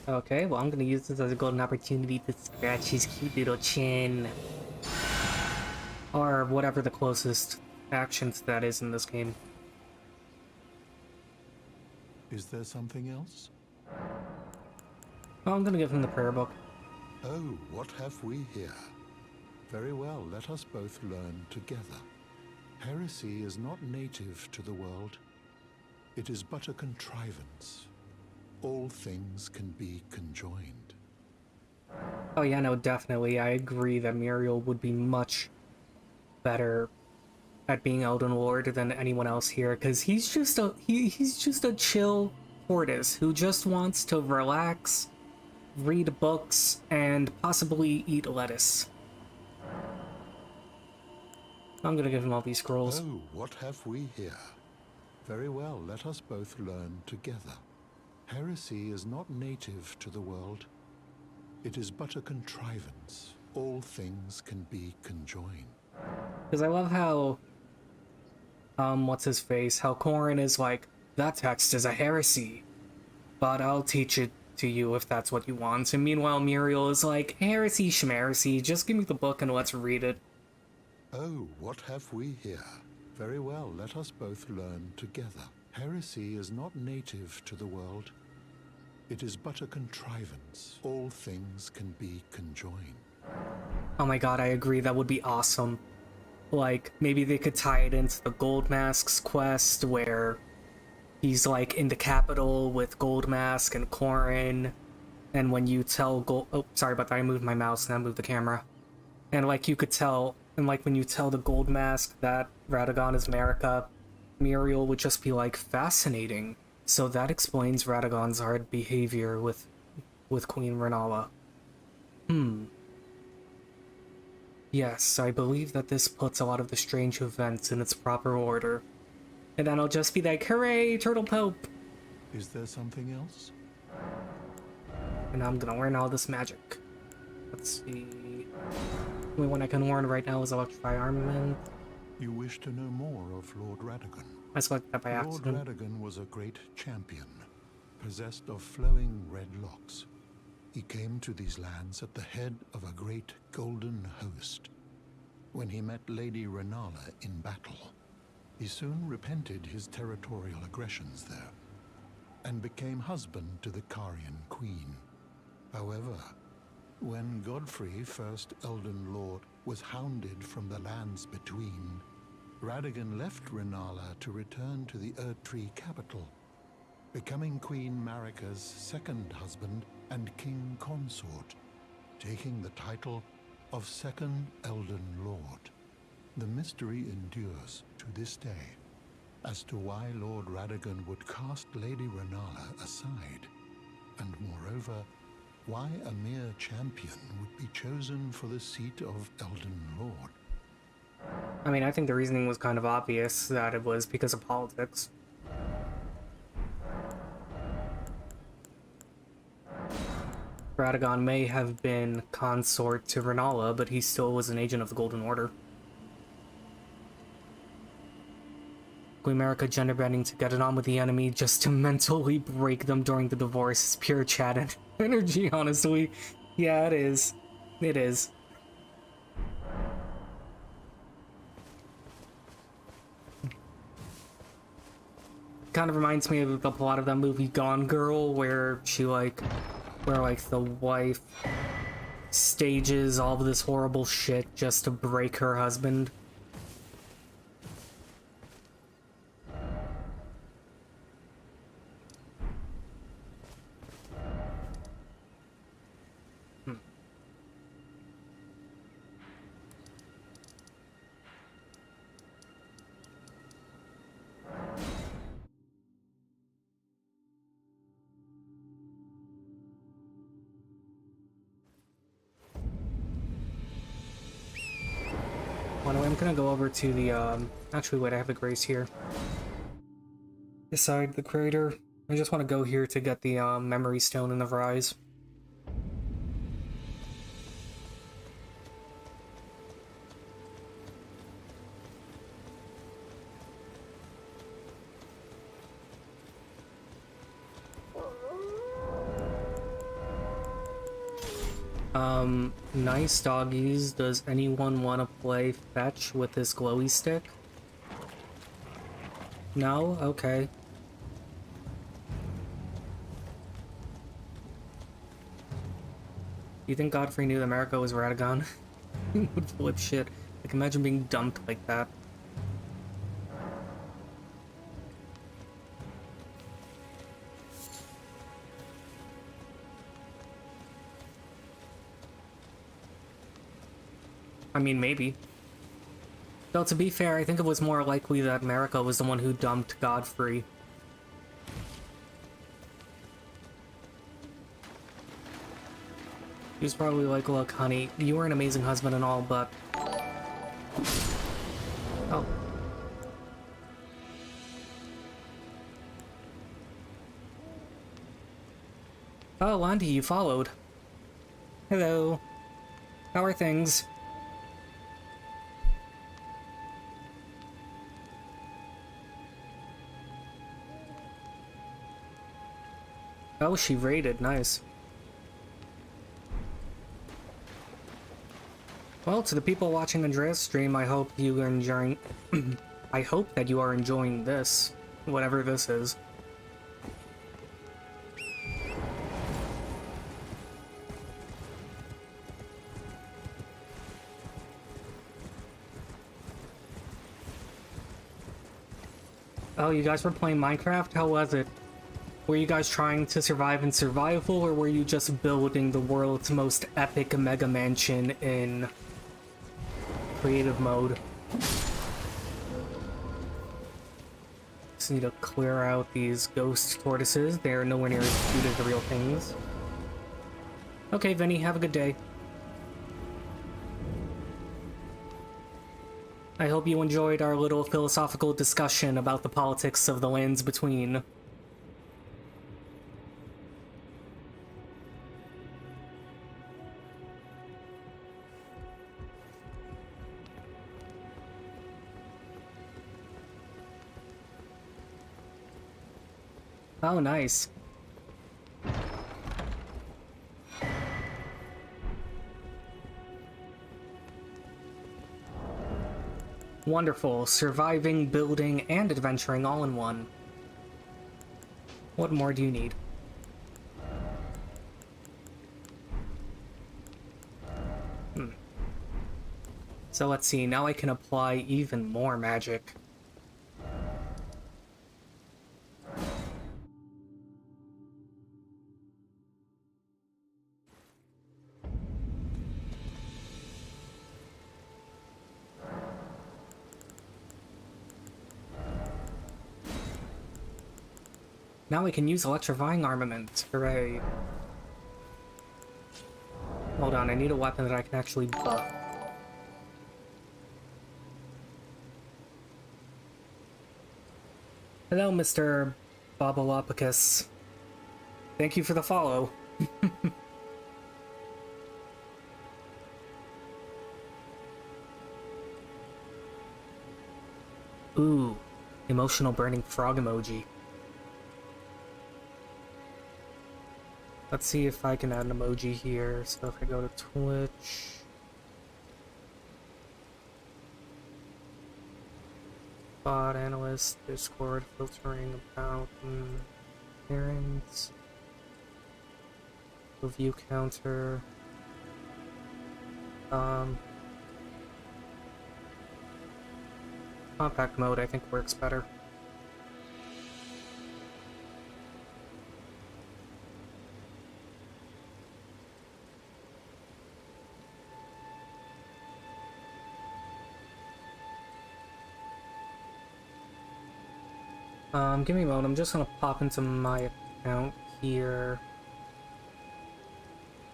Okay, well, I'm gonna use this as a golden opportunity to scratch his cute little chin. Or whatever the closest action to that is in this game. Is there something else? Oh, I'm gonna give him the prayer book. Oh, what have we here? Very well, let us both learn together. Heresy is not native to the world. It is but a contrivance. All things can be conjoined. Oh yeah, no, definitely. I agree that Muriel would be much better at being Elden Lord than anyone else here, because he's just a chill tortoise who just wants to relax, read books, and possibly eat lettuce. I'm gonna give him all these scrolls. Oh, what have we here? Very well, let us both learn together. Heresy is not native to the world. It is but a contrivance. All things can be conjoined. Because I love how, what's his face? How Corrin is like, that text is a heresy, but I'll teach it to you if that's what you want. And meanwhile, Muriel is like, heresy schmeresy, just give me the book and let's read it. Oh, what have we here? Very well, let us both learn together. Heresy is not native to the world. It is but a contrivance. All things can be conjoined. Oh my god, I agree, that would be awesome. Like, maybe they could tie it into the Gold Mask's quest, where he's, like, in the capital with Gold Mask and Corrin, and when you tell oh, sorry about that, I moved my mouse and I moved the camera. And, like, you could tell, and, like, when you tell the Gold Mask that Radagon is Marika, Muriel would just be, like, fascinating. So that explains Radagon's hard behavior with Queen Renala. Yes, I believe that this puts a lot of the strange events in its proper order. And then I'll just be like, hooray, Turtle Pope! Is there something else? And I'm gonna learn all this magic. Let's see... The only one I can learn right now is Electrify Armament. You wish to know more of Lord Radagon? I selected that by accident. Lord Radagon was a great champion, possessed of flowing red locks. He came to these lands at the head of a great golden host. When he met Lady Renala in battle, he soon repented his territorial aggressions there, and became husband to the Carian queen. However, when Godfrey, first Elden Lord, was hounded from the lands between, Radagon left Renala to return to the Erdtree capital, becoming Queen Marika's second husband and king consort, taking the title of Second Elden Lord. The mystery endures to this day as to why Lord Radagon would cast Lady Renala aside, and moreover, why a mere champion would be chosen for the seat of Elden Lord. I mean, I think the reasoning was kind of obvious, that it was because of politics. Radagon may have been consort to Renala, but he still was an agent of the Golden Order. Queen Marika gender bending to get it on with the enemy just to mentally break them during the divorce is pure chat and energy, honestly. Yeah, it is. It is. Kind of reminds me of the plot of that movie Gone Girl, where the wife stages all of this horrible shit just to break her husband. Anyway, I'm gonna go over to the, actually wait, I have the grace here. Beside the crater. I just want to go here to get the, memory stone in the Rise. Nice doggies. Does anyone want to play fetch with this glowy stick? No? Okay. You think Godfrey knew that Marika was Radagon? He would flip shit. Like, imagine being dumped like that. I mean, maybe. Though, to be fair, I think it was more likely that Marika was the one who dumped Godfrey. He was probably like, look, honey, you were an amazing husband and all, but... Oh. Oh, Andy, you followed. Hello. How are things? Oh, she raided. Nice. Well, to the people watching Andrea's stream, I hope you are enjoying... I hope that you are enjoying this. Whatever this is. Oh, you guys were playing Minecraft? How was it? Were you guys trying to survive in survival, or were you just building the world's most epic mega mansion in creative mode? Just need to clear out these ghost tortoises. They're nowhere near as cute as the real things. Okay, Vinny, have a good day. I hope you enjoyed our little philosophical discussion about the politics of the lands between. Oh, nice. Wonderful. Surviving, building, and adventuring all in one. What more do you need? So let's see, now I can apply even more magic. Now I can use electrifying armament. Hooray. Hold on, I need a weapon that I can actually buff. Hello, Mr. Bobolopicus. Thank you for the follow. Ooh, emotional burning frog emoji. Let's see if I can add an emoji here. So if I go to Twitch... Bot analyst, Discord, filtering about appearance, view counter, compact mode I think works better. Give me a moment, I'm just gonna pop into my account here.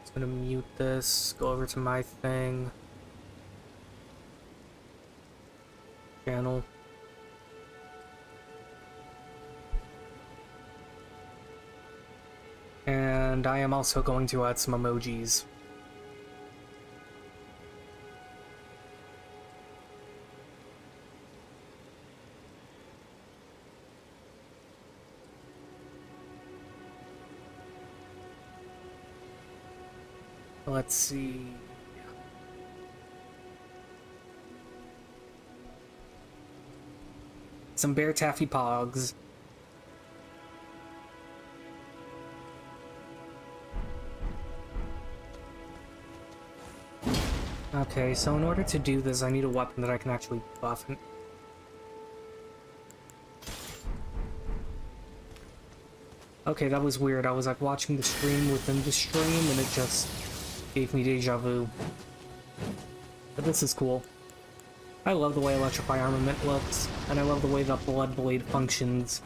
Just gonna mute this, go over to my thing. Channel. And I am also going to add some emojis. Let's see. Some bear taffy pogs. Okay, so in order to do this, I need a weapon that I can actually buff. Okay, that was weird. I was like watching the stream within the stream and it just gave me deja vu. But this is cool. I love the way Electrify Armament looks, and I love the way that Blood Blade functions.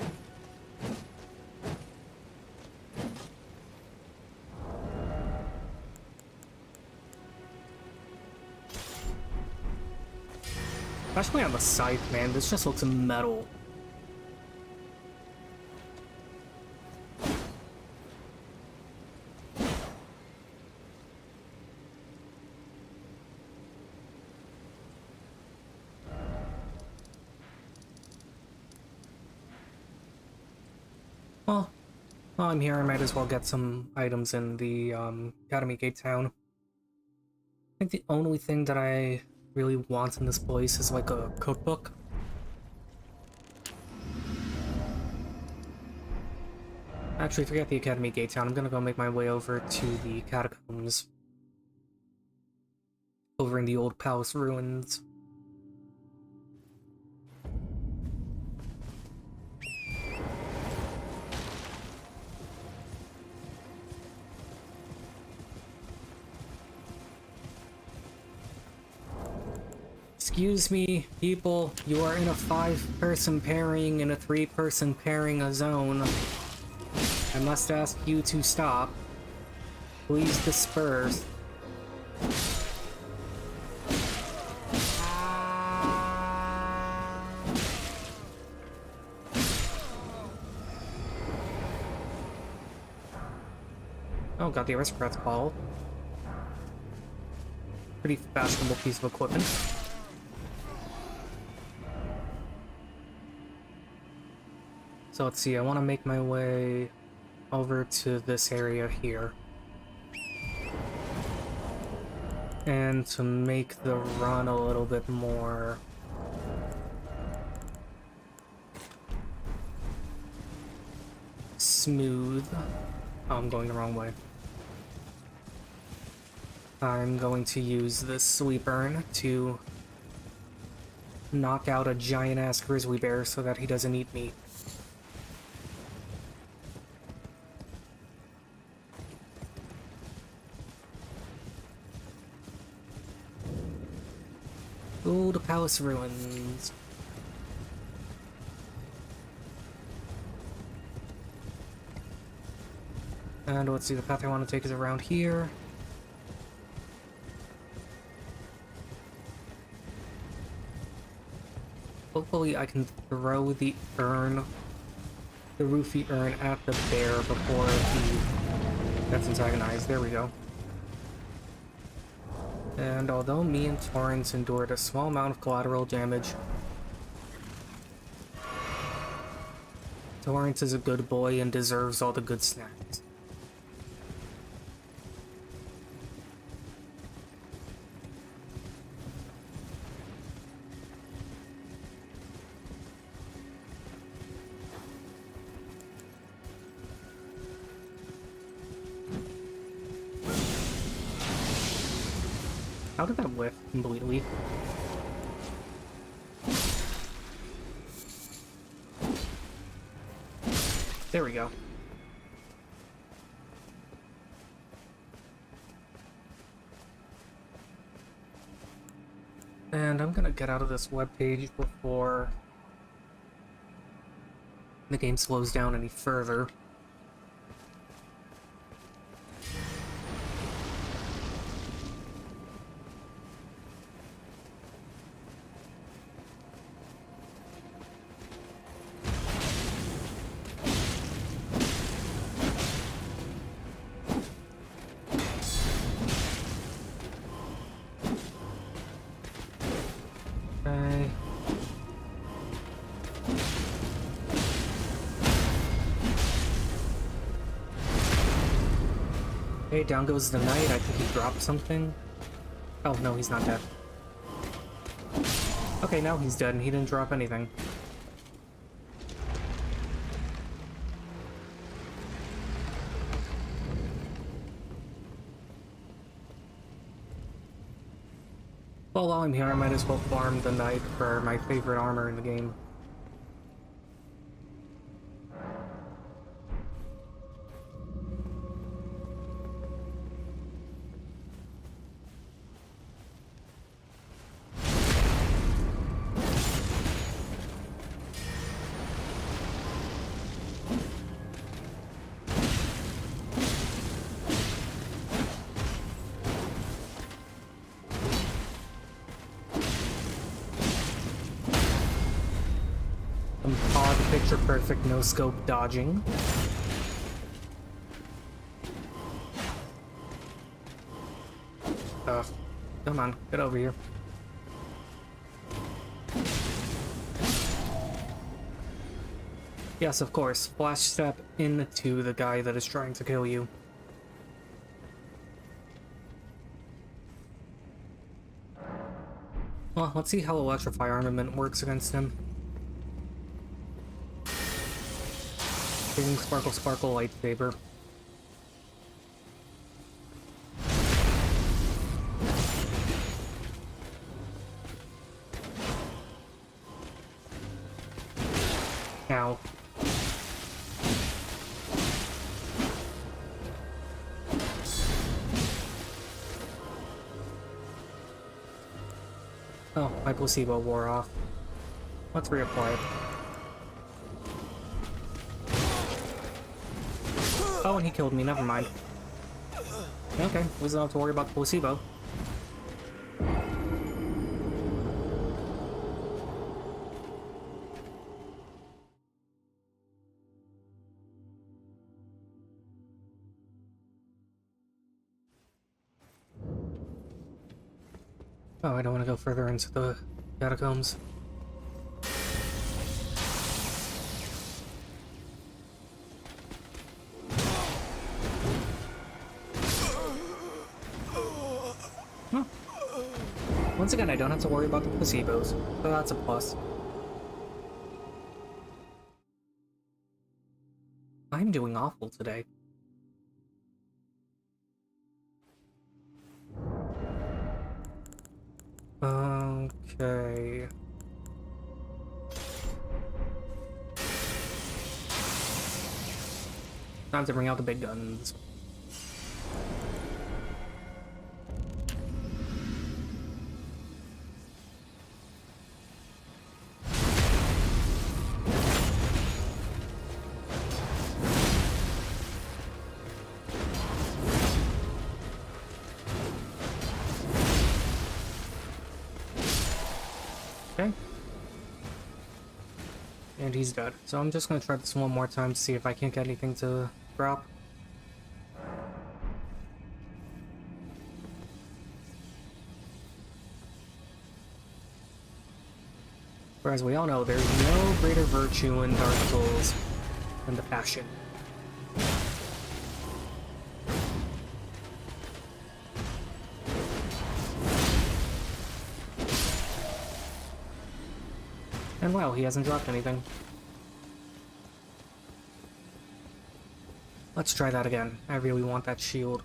Especially on the scythe, man, this just looks metal. While I'm here, I might as well get some items in the Academy Gate Town. I think the only thing that I really want in this place is like a cookbook. Actually, forget the Academy Gate Town. I'm gonna go make my way over to the catacombs. Over in the old palace ruins. Excuse me, people, you are in a 5-person pairing and a 3-person pairing a zone. I must ask you to stop. Please disperse. Oh, got the aristocrat's ball. Pretty fashionable piece of equipment. So let's see, I want to make my way over to this area here. And to make the run a little bit more smooth. Oh, I'm going the wrong way. I'm going to use this sweep urn to knock out a giant-ass grizzly bear so that he doesn't eat me. Ooh, the palace ruins. And let's see, the path I want to take is around here. Hopefully I can throw the urn, the roofie urn at the bear before he gets antagonized. There we go. And although me and Torrance endured a small amount of collateral damage, Torrance is a good boy and deserves all the good snacks. How did that whiff completely? There we go. And I'm gonna get out of this webpage before the game slows down any further. Okay, down goes the knight. I think he dropped something. Oh, no, he's not dead. Okay, now he's dead and he didn't drop anything. Well, while I'm here, I might as well farm the knight for my favorite armor in the game. Picture perfect no scope dodging. Come on, get over here. Yes, of course. Flash step into the guy that is trying to kill you. Well, let's see how Electrify Armament works against him. Big Sparkle Sparkle Lightsaber. Ow. Oh, my placebo wore off. Let's reapply it. Oh, and he killed me, never mind. Okay, we don't have to worry about the placebo. Oh, I don't want to go further into the catacombs. Huh. Once again, I don't have to worry about the placebos, so that's a plus. I'm doing awful today. Okay. Time to bring out the big guns. Okay. And he's dead. So I'm just gonna try this one more time to see if I can't get anything to drop. For as we all know, there's no greater virtue in Dark Souls than the passion. And wow, he hasn't dropped anything. Let's try that again. I really want that shield.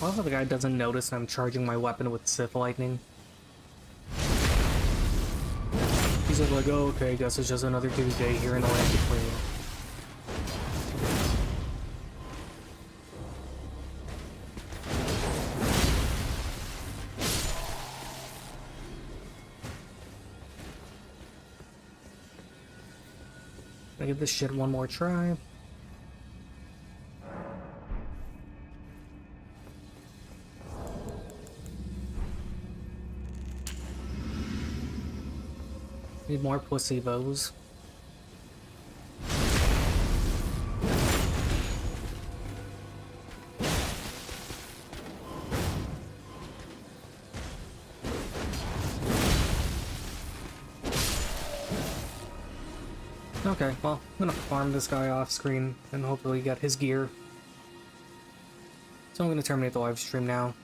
Also, the guy doesn't notice I'm charging my weapon with Sith Lightning. He's just like, oh, okay, guess it's just another Tuesday here in the land between. I'll give this shit one more try. Need more placebos. Okay, well, I'm gonna farm this guy off screen and hopefully get his gear. So I'm gonna terminate the live stream now.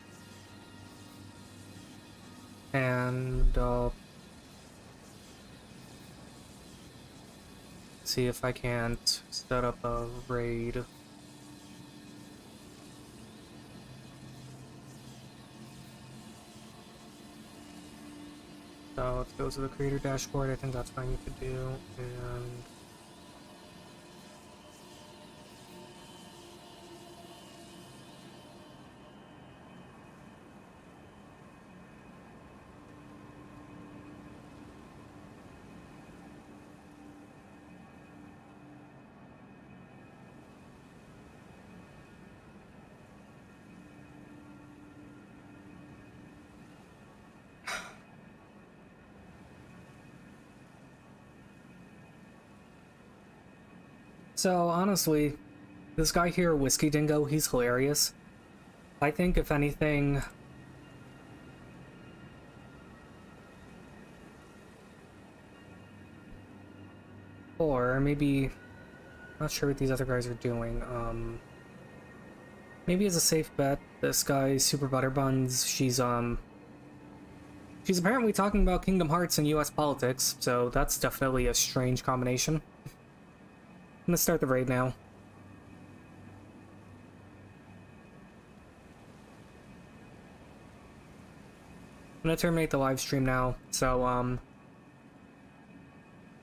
And, see if I can't set up a raid. So let's go to the creator dashboard. I think that's what I need to do. And so, honestly, this guy here, Whiskey Dingo, he's hilarious. I think, if anything, Or maybe... Not sure what these other guys are doing. Maybe as a safe bet, this guy, Super Butterbuns, she's apparently talking about Kingdom Hearts and US politics, so that's definitely a strange combination. I'm gonna start the raid now. I'm gonna terminate the live stream now, so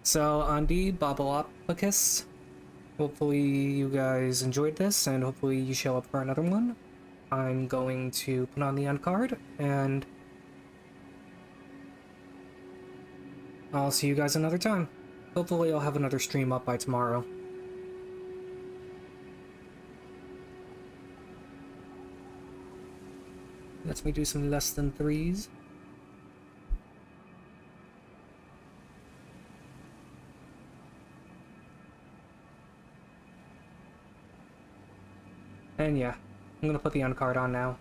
Andi, Babalopicus, hopefully you guys enjoyed this, and hopefully you show up for another one. I'm going to put on the end card, and I'll see you guys another time. Hopefully I'll have another stream up by tomorrow. Let me do some less than threes. And yeah, I'm gonna put the end card on now.